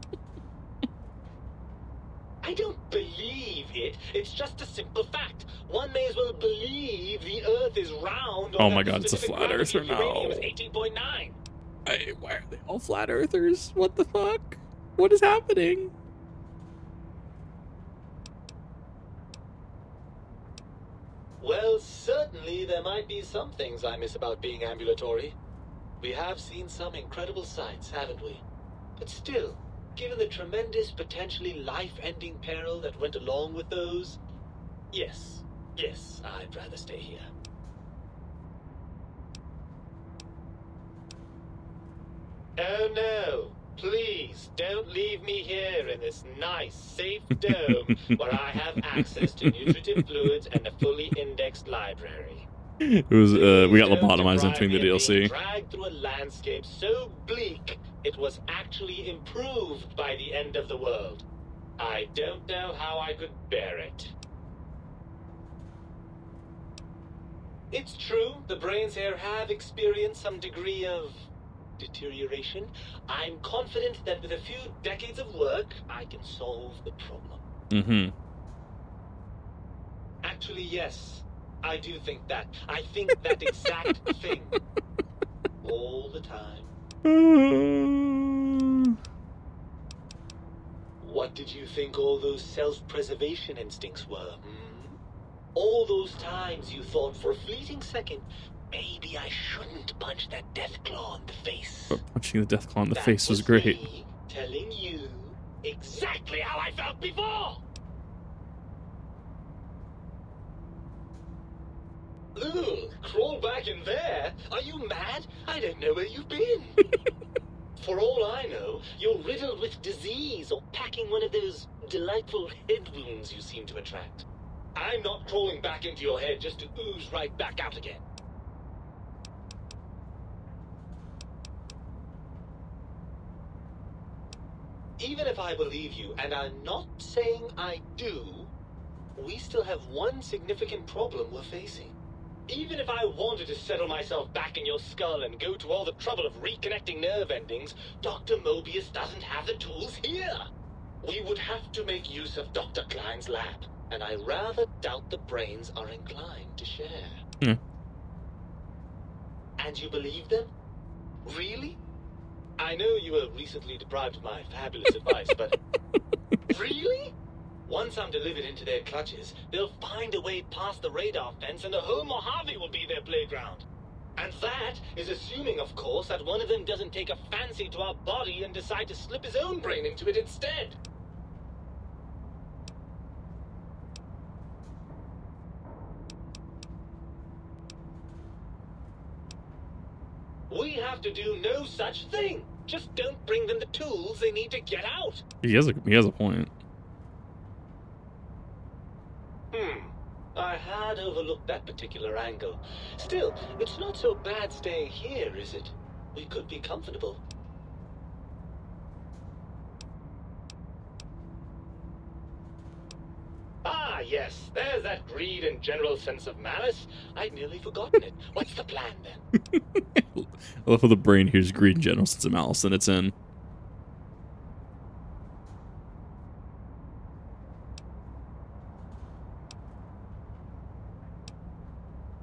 [SPEAKER 7] I don't believe it. It's just a simple fact. One may as well believe the Earth is round.
[SPEAKER 1] Oh my God, it's a flat earther now.
[SPEAKER 7] Uranium is 18.9.
[SPEAKER 1] Why are they all flat earthers? What the fuck? What is happening?
[SPEAKER 7] Well, certainly there might be some things I miss about being ambulatory. We have seen some incredible sights, haven't we? But still, given the tremendous, potentially life-ending peril that went along with those, yes, I'd rather stay here. Oh no, please don't leave me here in this nice, safe dome where I have access to nutritive fluids and a fully indexed library.
[SPEAKER 1] It was we got
[SPEAKER 7] Don't
[SPEAKER 1] lobotomized
[SPEAKER 7] deprive
[SPEAKER 1] entering the
[SPEAKER 7] me of being
[SPEAKER 1] DLC.
[SPEAKER 7] dragged through a landscape so bleak it was actually improved by the end of the world. I don't know how I could bear it. It's true, the brains here have experienced some degree of deterioration. I'm confident that with a few decades of work, I can solve the problem.
[SPEAKER 1] Mm-hmm.
[SPEAKER 7] Actually, yes, I do think that. I think that exact thing. All the time. What did you think all those self-preservation instincts were? All those times you thought for a fleeting second, maybe I shouldn't punch that death claw in the face.
[SPEAKER 1] But punching the death claw in the
[SPEAKER 7] That
[SPEAKER 1] face was great.
[SPEAKER 7] me telling you exactly how I felt before. Ugh, crawl back in there? Are you mad? I don't know where you've been. For all I know, you're riddled with disease or packing one of those delightful head wounds you seem to attract. I'm not crawling back into your head just to ooze right back out again. Even if I believe you, and I'm not saying I do, we still have one significant problem we're facing. Even if I wanted to settle myself back in your skull and go to all the trouble of reconnecting nerve endings, Dr. Mobius doesn't have the tools here. We would have to make use of Dr. Klein's lab, and I rather doubt the brains are inclined to share. And you believe them? Really? I know you were recently deprived of my fabulous advice, but really? Once I'm delivered into their clutches, they'll find a way past the radar fence and the whole Mojave will be their playground. And that is assuming, of course, that one of them doesn't take a fancy to our body and decide to slip his own brain into it instead. We have to do no such thing. Just don't bring them the tools they need to get out.
[SPEAKER 1] He has a point.
[SPEAKER 7] I had overlooked that particular angle. Still, it's not so bad staying here, is it? We could be comfortable. Ah, yes, there's that greed and general sense of malice. I'd nearly forgotten it. What's the plan, then?
[SPEAKER 1] I love how the brain hears greed and general sense of malice, and it's in.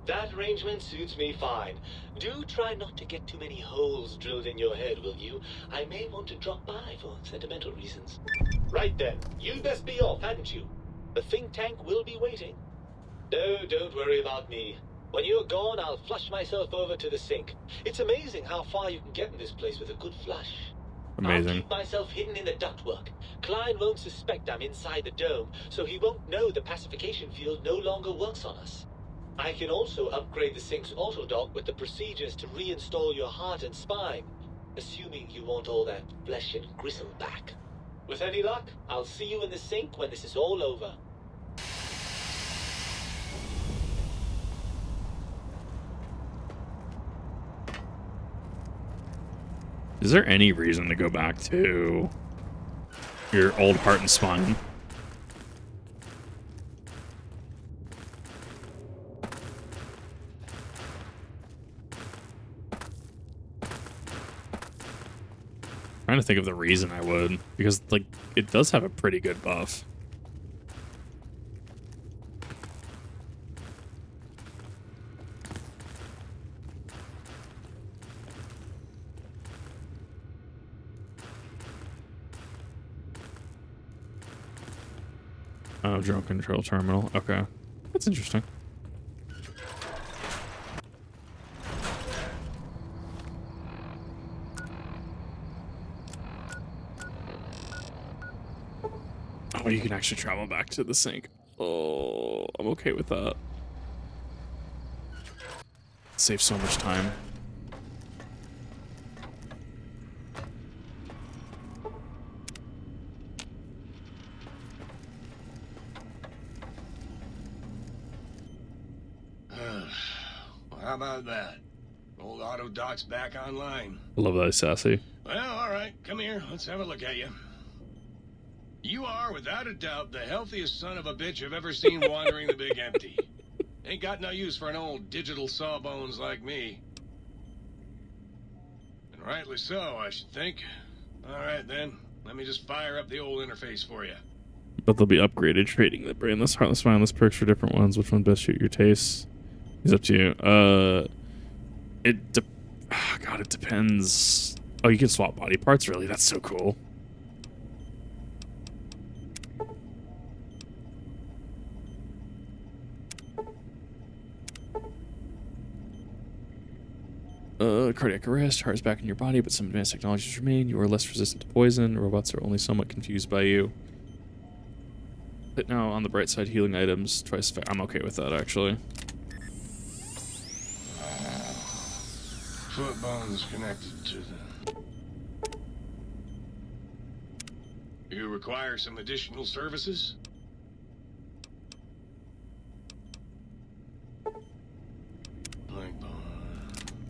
[SPEAKER 7] That arrangement suits me fine. Do try not to get too many holes drilled in your head, will you? I may want to drop by for sentimental reasons. Right then, you'd best be off, hadn't you? The think tank will be waiting. No, don't worry about me. When you're gone, I'll flush myself over to the sink. It's amazing how far you can get in this place with a good flush. I'll
[SPEAKER 1] Amazing.
[SPEAKER 7] keep myself hidden in the ductwork. Klein won't suspect I'm inside the dome, so he won't know the pacification field no longer works on us. I can also upgrade the sink's autodock with the procedures to reinstall your heart and spine, assuming you want all that flesh and gristle back. With any luck, I'll see you in the sink when this is all over.
[SPEAKER 1] Is there any reason to go back to your old heart and spine? Trying to think of the reason I would, because like it does have a pretty good buff. Oh, drone control terminal. Okay, that's interesting. Oh, you can actually travel back to the sink. Oh, I'm okay with that. Saves so much time.
[SPEAKER 5] How about that? Old auto dock's back online.
[SPEAKER 1] I love that, sassy.
[SPEAKER 5] Well, all right. Come here. Let's have a look at you. You are, without a doubt, the healthiest son of a bitch I've ever seen wandering the big empty. Ain't got no use for an old digital sawbones like me. And rightly so, I should think. All right, then. Let me just fire up the old interface for you.
[SPEAKER 1] But they'll be upgraded, trading the brainless, heartless, spineless perks for different ones. Which one best suit your taste? It's up to you. God, it depends. Oh, you can swap body parts? Really? That's so cool. Cardiac arrest, heart is back in your body, but some advanced technologies remain. You are less resistant to poison. Robots are only somewhat confused by you. But now, on the bright side, healing items twice. I'm okay with that, actually.
[SPEAKER 5] Foot bones connected to the... You require some additional services?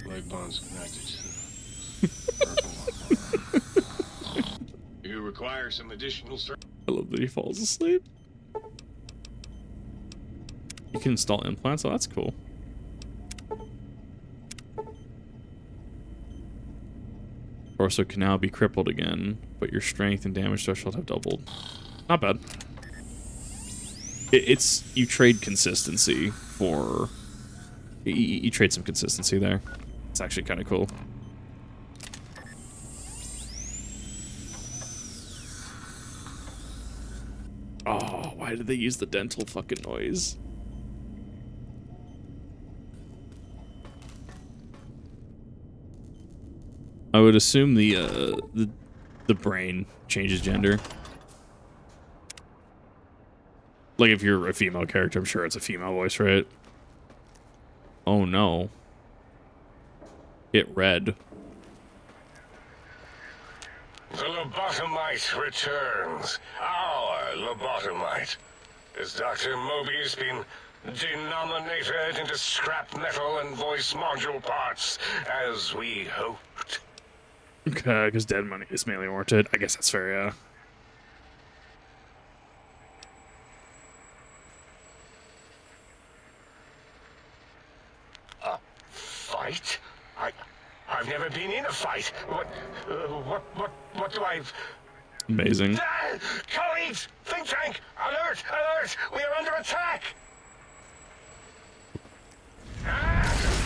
[SPEAKER 5] Leg bones connected to the purple one. You require some additional services?
[SPEAKER 1] I love that he falls asleep. You can install implants, oh, that's cool. Torso can now be crippled again, but your strength and damage threshold have doubled. Not bad. It's you trade consistency for you trade some consistency there. It's actually kind of cool. Oh, why did they use the dental fucking noise? I would assume the brain changes gender. Like if you're a female character, I'm sure it's a female voice, right? Oh no. It read.
[SPEAKER 5] The lobotomite returns. Our lobotomite. Has Dr. Mobius been denominated into scrap metal and voice module parts, as we hoped?
[SPEAKER 1] Okay, because dead money is mainly warranted. I guess that's fair, yeah.
[SPEAKER 5] A fight? I've never been in a fight. What do I...
[SPEAKER 1] Amazing.
[SPEAKER 5] Colleagues! Think tank! Alert! Alert! We are under attack!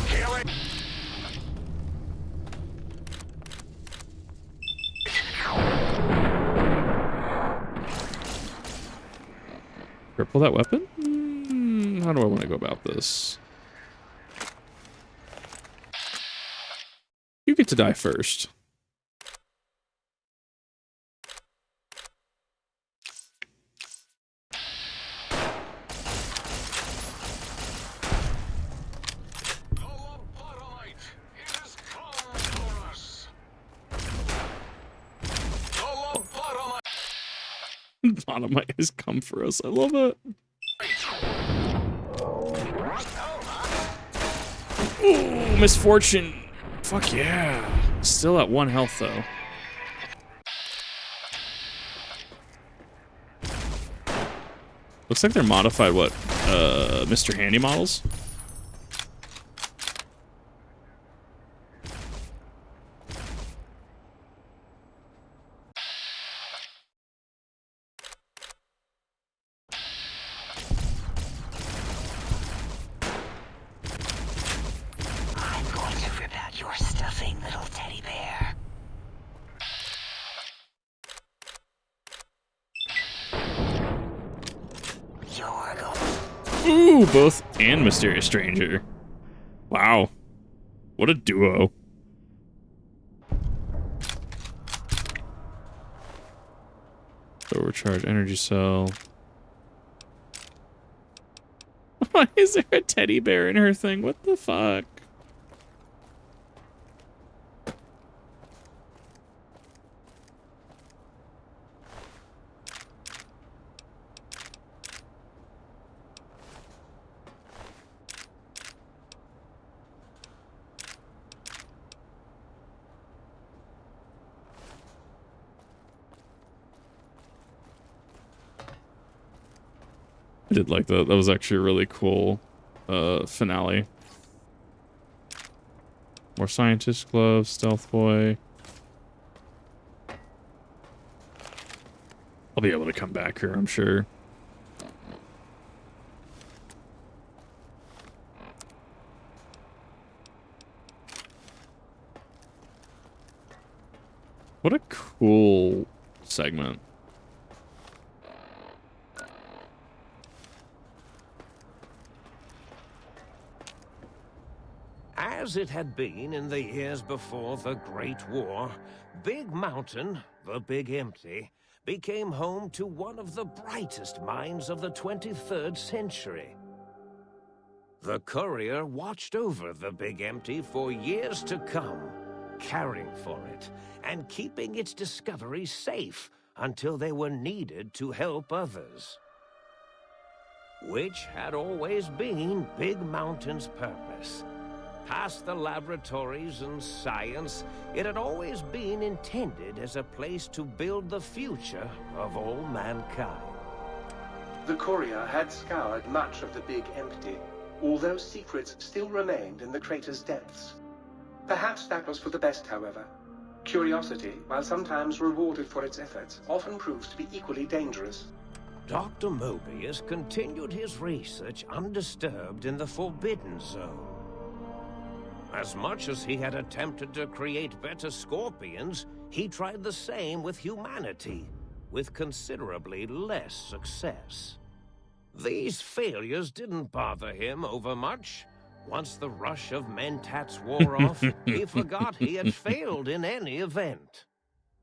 [SPEAKER 5] Kill it!
[SPEAKER 1] Cripple that weapon? How do I want to go about this? get to die first? Bottomite has come for us. I love it. Ooh, misfortune. Fuck yeah. Still at 1 health though. Looks like they're modified what? Mr. Handy models? Ooh, both and Mysterious Stranger. Wow. What a duo. Overcharge energy cell. Why is there a teddy bear in her thing? What the fuck? I did like that. That was actually a really cool finale. More scientist gloves, stealth boy. I'll be able to come back here, I'm sure. What a cool segment.
[SPEAKER 5] As it had been in the years before the Great War, Big Mountain, the Big Empty, became home to one of the brightest minds of the 23rd century. The courier watched over the Big Empty for years to come, caring for it and keeping its discoveries safe until they were needed to help others. Which had always been Big Mountain's purpose. Past the laboratories and science, it had always been intended as a place to build the future of all mankind.
[SPEAKER 4] The courier had scoured much of the Big Empty, although secrets still remained in the crater's depths. Perhaps that was for the best, however. Curiosity, while sometimes rewarded for its efforts, often proves to be equally dangerous.
[SPEAKER 5] Dr. Mobius continued his research undisturbed in the Forbidden Zone. As much as he had attempted to create better scorpions, he tried the same with humanity, with considerably less success. These failures didn't bother him overmuch. Once the rush of mentats wore off, he forgot he had failed in any event.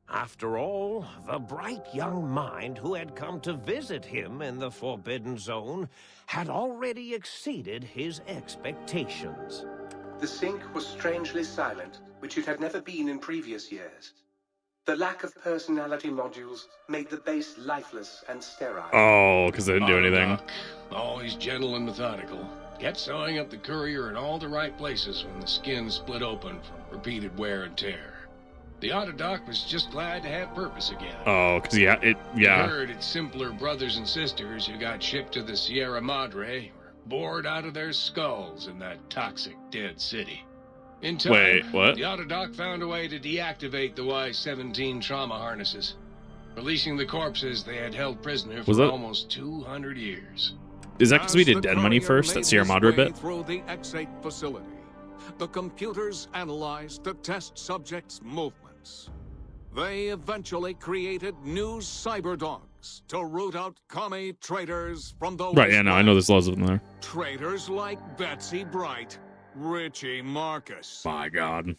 [SPEAKER 5] After all, the bright young mind who had come to visit him in the Forbidden Zone had already exceeded his expectations.
[SPEAKER 4] The sink was strangely silent, which it had never been in previous years. The lack of personality modules made the base lifeless and sterile.
[SPEAKER 1] Oh, because they didn't do anything.
[SPEAKER 3] Doc, always gentle and methodical. Kept sewing up the courier in all the right places when the skin split open from repeated wear and tear. The Autodoc was just glad to have purpose again.
[SPEAKER 1] Oh, because yeah.
[SPEAKER 3] I heard its simpler brothers and sisters who got shipped to the Sierra Madre were bored out of their skulls in that toxic dead city. In time,
[SPEAKER 1] Wait, what?
[SPEAKER 3] the Autodoc found a way to deactivate the Y-17 trauma harnesses, releasing the corpses they had held prisoner for almost 200 years.
[SPEAKER 1] Is that because we did Dead Money first? That Sierra Madre bit?
[SPEAKER 8] Through the X8 facility, the computers analyzed the test subjects' movements. They eventually created new cyber dogs to root out commie traitors from the
[SPEAKER 1] Right, yeah, no, I know there's lots of them there.
[SPEAKER 8] Traitors like Betsy Bright, Richie Marcus.
[SPEAKER 1] My God.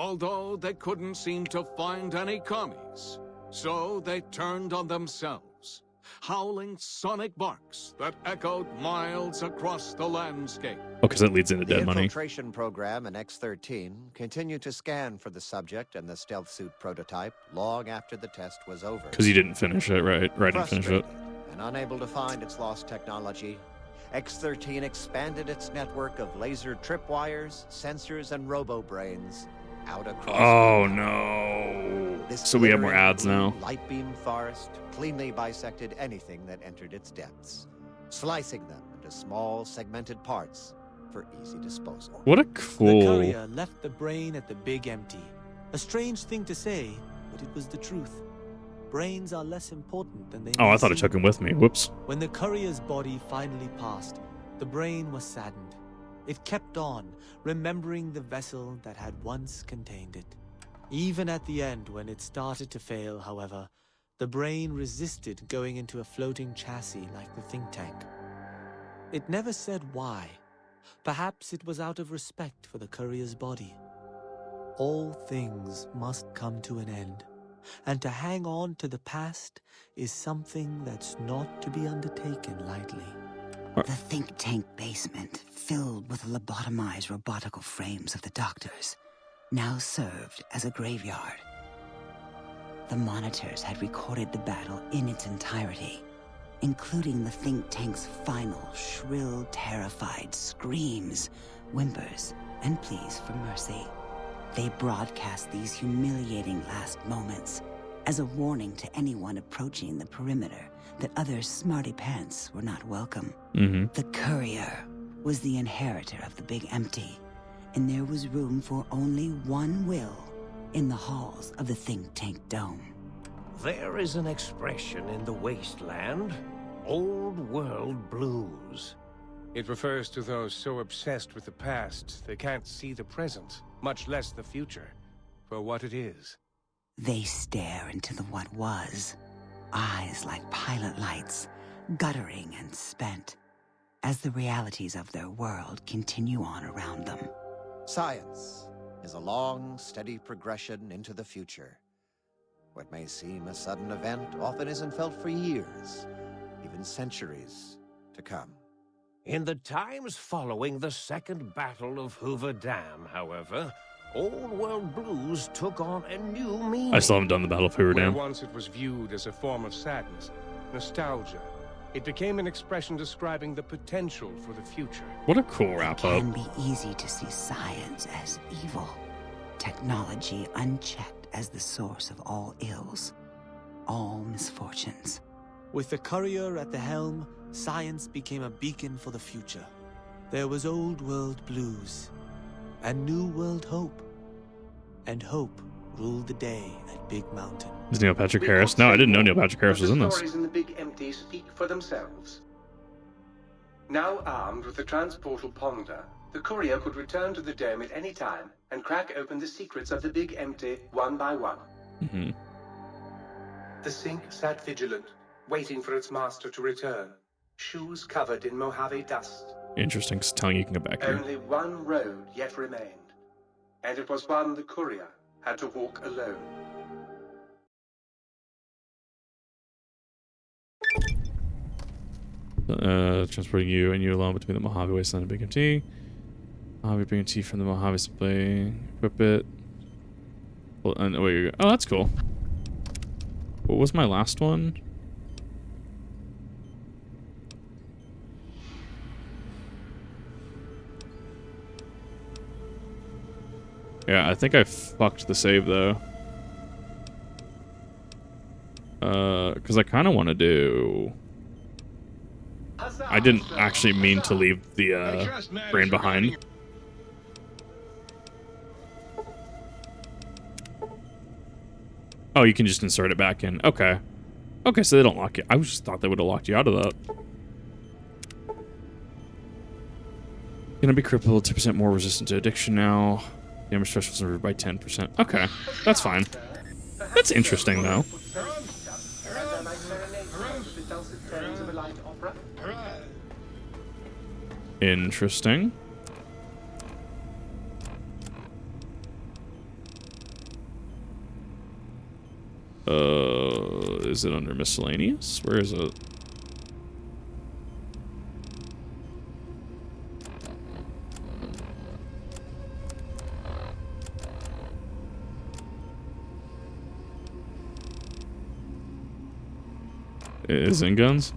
[SPEAKER 8] although they couldn't seem to find any commies. So they turned on themselves, howling sonic barks that echoed miles across the landscape.
[SPEAKER 1] Oh, because it leads into
[SPEAKER 9] The
[SPEAKER 1] dead money.
[SPEAKER 9] infiltration program in X-13 continued to scan for the subject and the stealth suit prototype long after the test was over.
[SPEAKER 1] Because you didn't finish it, right? Right, didn't finish it.
[SPEAKER 9] Frustrated and unable to find its lost technology, X-13 expanded its network of laser tripwires, sensors, and robo-brains out across...
[SPEAKER 1] Oh, no.
[SPEAKER 9] This
[SPEAKER 1] So we have more
[SPEAKER 9] glittering
[SPEAKER 1] ads now.
[SPEAKER 9] blue light beam forest cleanly bisected anything that entered its depths, slicing them into small segmented parts for easy disposal.
[SPEAKER 1] What a
[SPEAKER 10] The
[SPEAKER 1] cool...
[SPEAKER 10] courier left the brain at the Big Empty. A strange thing to say, but it was the truth. Brains are less important than they
[SPEAKER 1] Oh,
[SPEAKER 10] may
[SPEAKER 1] I thought I
[SPEAKER 10] seem.
[SPEAKER 1] took him with me. Whoops.
[SPEAKER 10] When the courier's body finally passed, the brain was saddened. It kept on, remembering the vessel that had once contained it. Even at the end, when it started to fail, however, the brain resisted going into a floating chassis like the think tank. It never said why. Perhaps it was out of respect for the courier's body. All things must come to an end, and to hang on to the past is something that's not to be undertaken lightly.
[SPEAKER 11] The think tank basement, filled with the lobotomized robotical frames of the doctors, now served as a graveyard. The monitors had recorded the battle in its entirety, including the think tank's final, shrill, terrified screams, whimpers, and pleas for mercy. They broadcast these humiliating last moments as a warning to anyone approaching the perimeter that other smarty pants were not welcome. The courier was the inheritor of the Big Empty, and there was room for only one will in the halls of the think tank dome.
[SPEAKER 12] There is an expression in the wasteland, old world blues.
[SPEAKER 3] It refers to those so obsessed with the past they can't see the present, much less the future, for what it is.
[SPEAKER 11] They stare into the what was, eyes like pilot lights, guttering and spent, as the realities of their world continue on around them.
[SPEAKER 9] Science is a long, steady progression into the future. What may seem a sudden event often isn't felt for years, even centuries to come.
[SPEAKER 12] In the times following the Second Battle of Hoover Dam, however, old world blues took on a new meaning.
[SPEAKER 1] I still haven't done the Battle of Hoover
[SPEAKER 3] Where
[SPEAKER 1] Dam.
[SPEAKER 3] once it was viewed as a form of sadness, nostalgia, it became an expression describing the potential for the future.
[SPEAKER 1] What a cool wrap
[SPEAKER 11] It
[SPEAKER 1] up.
[SPEAKER 11] can be easy to see science as evil, technology unchecked as the source of all ills, all misfortunes.
[SPEAKER 10] With the courier at the helm, science became a beacon for the future. There was old world blues and new world hope. And hope ruled the day at Big Mountain.
[SPEAKER 1] Is Neil Patrick Harris? No, I didn't know Neil Patrick Harris was in
[SPEAKER 4] The
[SPEAKER 1] this.
[SPEAKER 4] stories in the Big Empty speak for themselves. Now armed with the transportal ponder, the courier could return to the dome at any time and crack open the secrets of the Big Empty one by one. The Sync sat vigilant, waiting for its master to return, shoes covered in Mojave dust.
[SPEAKER 1] Interesting, 'cause telling you can go back here.
[SPEAKER 4] Only one road yet remained, and it was one the courier had to walk alone.
[SPEAKER 1] Transporting you and you alone between the Mojave Wasteland and Big MT. Mojave Big MT from the Mojave display. Equip it. Well, and wait, oh, that's cool. What was my last one? Yeah, I think I fucked the save though. Because I kind of want to do. I didn't actually mean to leave the brain behind. Oh, you can just insert it back in. Okay. Okay, so they don't lock you. I just thought they would have locked you out of that. Gonna be crippled, 2% more resistant to addiction now. Damage thresholds improved by 10%. Okay, that's fine. That's interesting, though. Interesting. Is it under miscellaneous? Where is it? Is in guns?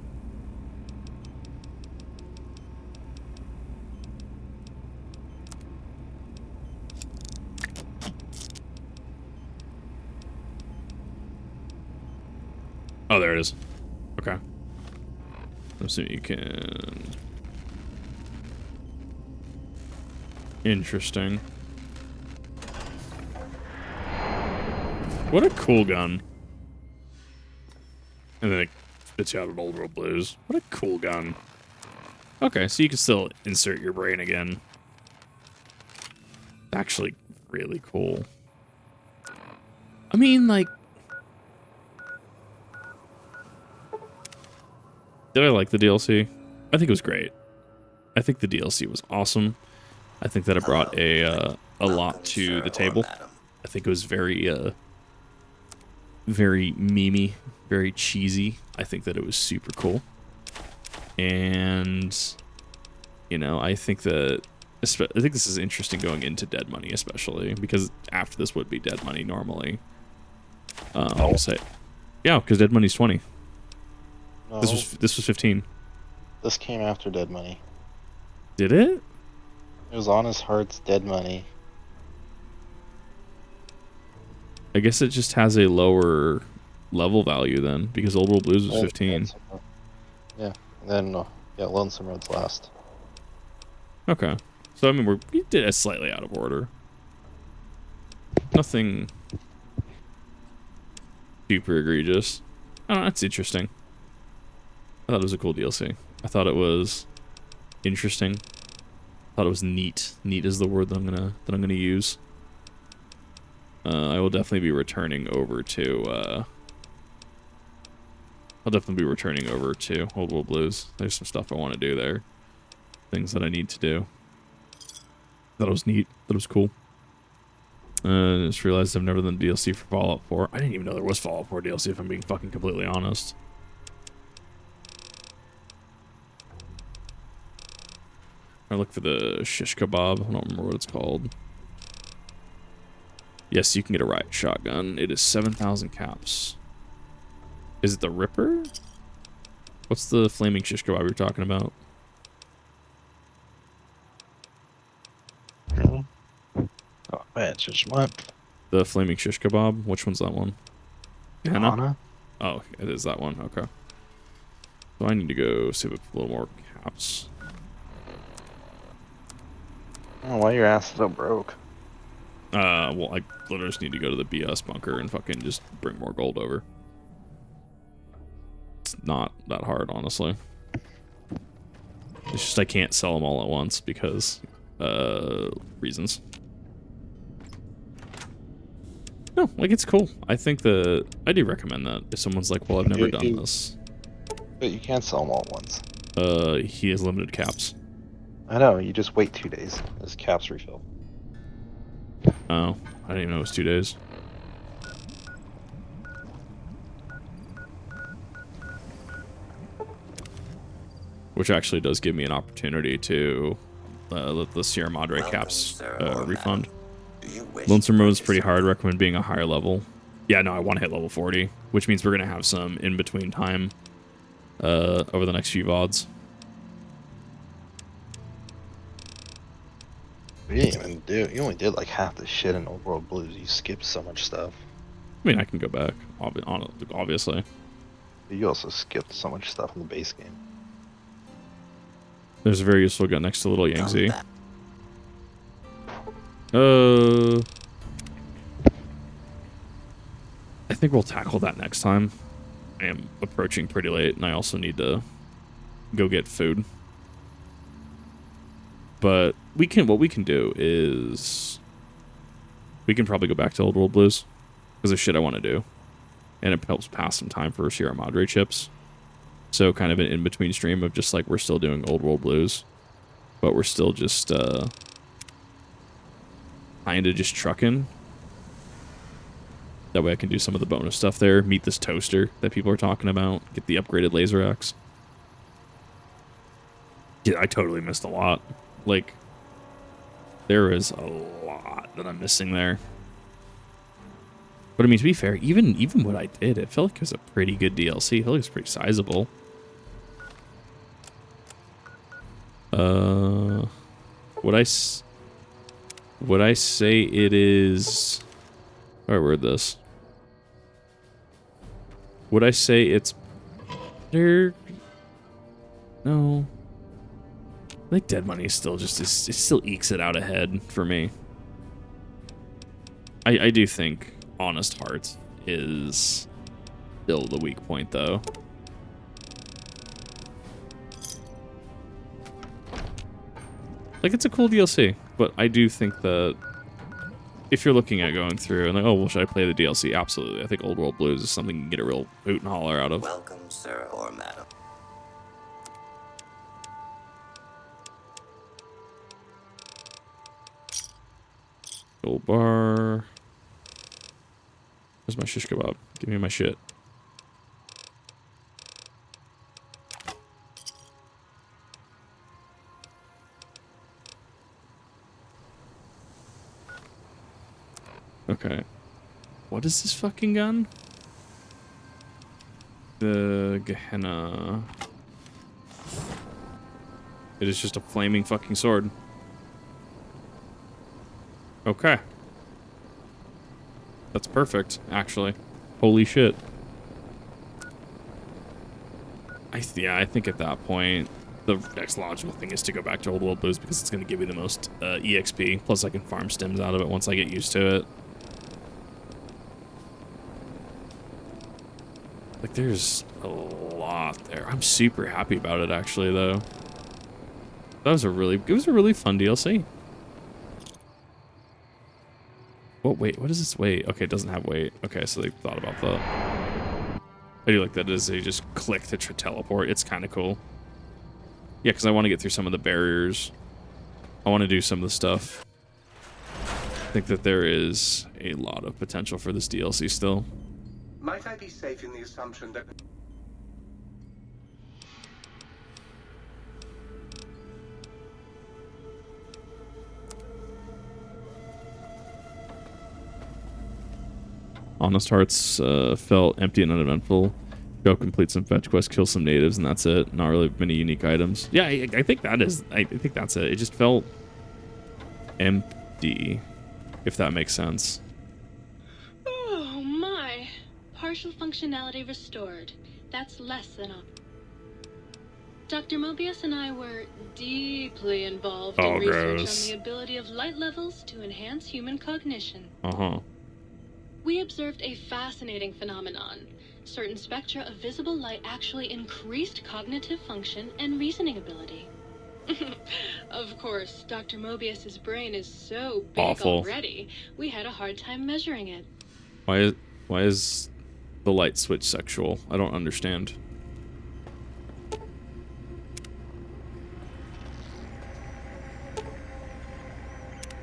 [SPEAKER 1] Oh, there it is. Okay. So you can... Interesting. What a cool gun. And then it spits you out of Old World Blues. What a cool gun. Okay, so you can still insert your brain again. Actually, really cool. I mean, like... Did I like the DLC? I think it was great. I think the DLC was awesome. I think that it brought a lot to the table. I think it was very very memey, very cheesy. I think that it was super cool. And you know, I think that this is interesting going into Dead Money, especially because after this would be Dead Money normally. I'll say, yeah, because Dead Money's 20.
[SPEAKER 2] No,
[SPEAKER 1] This was 15.
[SPEAKER 2] This came after Dead Money.
[SPEAKER 1] Did it?
[SPEAKER 2] It was Honest Heart's Dead Money.
[SPEAKER 1] I guess it just has a lower level value then, because Old World Blues was 15.
[SPEAKER 2] Yeah, and then yeah, Lonesome Road's last.
[SPEAKER 1] Okay, so I mean we did it slightly out of order. Nothing super egregious. I don't know, that's interesting. I thought it was a cool DLC. I thought it was interesting. I thought it was neat. Neat is the word that I'm gonna use. I will definitely be returning over to. I'll definitely be returning over to Old World Blues. There's some stuff I want to do there. Things that I need to do. Thought it was neat. Thought it was cool. Just realized I've never done DLC for Fallout 4. I didn't even know there was Fallout 4 DLC, if I'm being fucking completely honest. I look for the shish kebab. I don't remember what it's called. Yes, you can get a riot shotgun. It is 7,000 caps. Is it the Ripper? What's the flaming shish kebab you're talking about?
[SPEAKER 2] Really? Oh man, just what?
[SPEAKER 1] The flaming shish kebab? Which one's that one?
[SPEAKER 2] Hannah?
[SPEAKER 1] Oh, it is that one. Okay. So I need to go save up a little more caps.
[SPEAKER 2] Oh, why your ass so broke?
[SPEAKER 1] Well, I literally just need to go to the BS bunker and fucking just bring more gold over. It's not that hard, honestly. It's just I can't sell them all at once because, reasons. No, like, it's cool. I think I do recommend that if someone's like, well, I've never done this.
[SPEAKER 2] But you can't sell them all at once.
[SPEAKER 1] He has limited caps.
[SPEAKER 2] I know, you just wait 2 days. His caps refill.
[SPEAKER 1] Oh, I didn't even know it was 2 days. Which actually does give me an opportunity to let the Sierra Madre caps refund. Lonesome Road's pretty hard. Recommend being a higher level. Yeah, no, I want to hit level 40, which means we're going to have some in-between time over the next few VODs.
[SPEAKER 2] You didn't even do. You only did like half the shit in Old World Blues. You skipped so much stuff.
[SPEAKER 1] I mean, I can go back, obviously.
[SPEAKER 2] You also skipped so much stuff in the base game.
[SPEAKER 1] There's a very useful gun next to Little Yangtze. I think we'll tackle that next time. I am approaching pretty late, and I also need to go get food. But what we can do is we can probably go back to Old World Blues because there's shit I want to do, and it helps pass some time for Sierra Madre chips. So kind of an in-between stream of just like we're still doing Old World Blues, but we're still just kind of just trucking. That way I can do some of the bonus stuff there. Meet this toaster that people are talking about. Get the upgraded laser axe. Yeah, I totally missed a lot. Like, there is a lot that I'm missing there. But I mean, to be fair, even what I did, it felt like it was a pretty good DLC. It felt like it was pretty sizable. Would I say it is... How do I word this? Would I say it's... There... No. I think Dead Money is still just... It still ekes it out ahead for me. I do think Honest Heart is still the weak point, though. Like, it's a cool DLC, but I do think that if you're looking at going through and like, oh, well, should I play the DLC? Absolutely. I think Old World Blues is something you can get a real hoot and holler out of.
[SPEAKER 13] Welcome, sir or madam.
[SPEAKER 1] Gold bar. Where's my shish kebab? Give me my shit. Okay. What is this fucking gun? The Gehenna. It is just a flaming fucking sword. Okay. That's perfect, actually. Holy shit. I think at that point, the next logical thing is to go back to Old World Blues because it's going to give me the most EXP. Plus, I can farm stems out of it once I get used to it. Like, there's a lot there. I'm super happy about it, actually, though. It was a really fun DLC. Oh, wait, what is this weight? Okay, it doesn't have weight. Okay, so they thought about that. I do like that as they just click to teleport. It's kind of cool. Yeah, because I want to get through some of the barriers. I want to do some of the stuff. I think that there is a lot of potential for this DLC still.
[SPEAKER 4] Might I be safe in the assumption that...
[SPEAKER 1] Honest Hearts felt empty and uneventful. Go complete some fetch quests, kill some natives, and that's it. Not really many unique items. Yeah, I think that is... I think that's it. It just felt empty, if that makes sense.
[SPEAKER 6] Oh my. Partial functionality restored. That's less than up. Dr. Mobius and I were deeply involved in research on the ability of light levels to enhance human cognition.
[SPEAKER 1] Uh-huh.
[SPEAKER 6] We observed a fascinating phenomenon. Certain spectra of visible light actually increased cognitive function and reasoning ability. Of course, Dr. Mobius's brain is so big already, we had a hard time measuring it.
[SPEAKER 1] Why is the light switch sexual? I don't understand.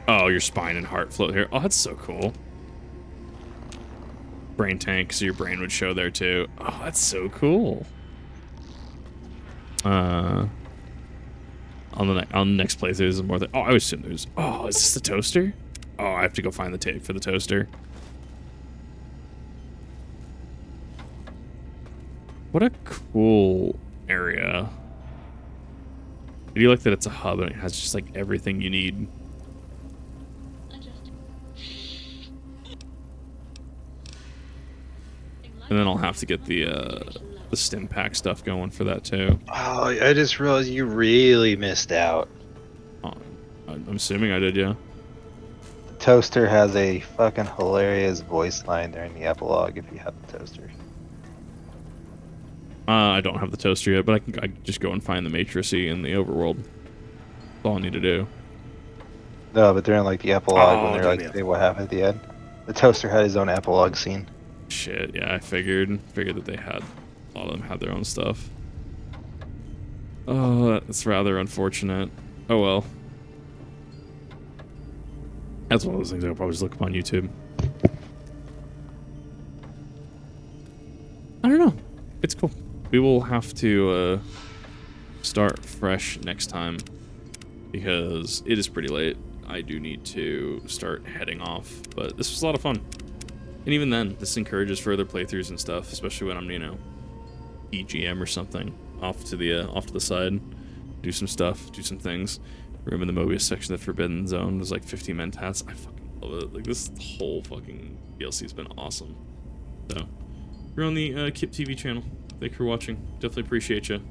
[SPEAKER 1] Oh, your spine and heart float here. Oh, that's so cool. Brain tank, so your brain would show there too. Oh, that's so cool. On the next playthrough, there's more. Oh, I assume there's. Oh, is this the toaster? Oh, I have to go find the tape for the toaster. What a cool area. I do like that it's a hub and it has just like everything you need. And then I'll have to get the stim pack stuff going for that too.
[SPEAKER 2] Oh, I just realized you really missed out.
[SPEAKER 1] Oh, I'm assuming I did, yeah.
[SPEAKER 2] The toaster has a fucking hilarious voice line during the epilogue if you have the toaster.
[SPEAKER 1] I don't have the toaster yet, but I can just go and find the matricy in the overworld. That's all I need to do.
[SPEAKER 2] No, but during like the epilogue when they're like, say what happened at the end. The toaster had his own epilogue scene.
[SPEAKER 1] Shit, yeah, I figured that they had, a lot of them had their own stuff. Oh, that's rather unfortunate. Oh well. That's one of those things I'll probably just look up on YouTube. we will have to start fresh next time because it is pretty late. I do need to start heading off, but this was a lot of fun. And even then, this encourages further playthroughs and stuff, especially when I'm, you know, EGM or something off to the side, do some stuff, do some things. Room in the Mobius section of the Forbidden Zone. There's like 15 mentats. I fucking love it. Like, this whole fucking DLC has been awesome. So, you're on the Kip TV channel. Thank you for watching. Definitely appreciate you.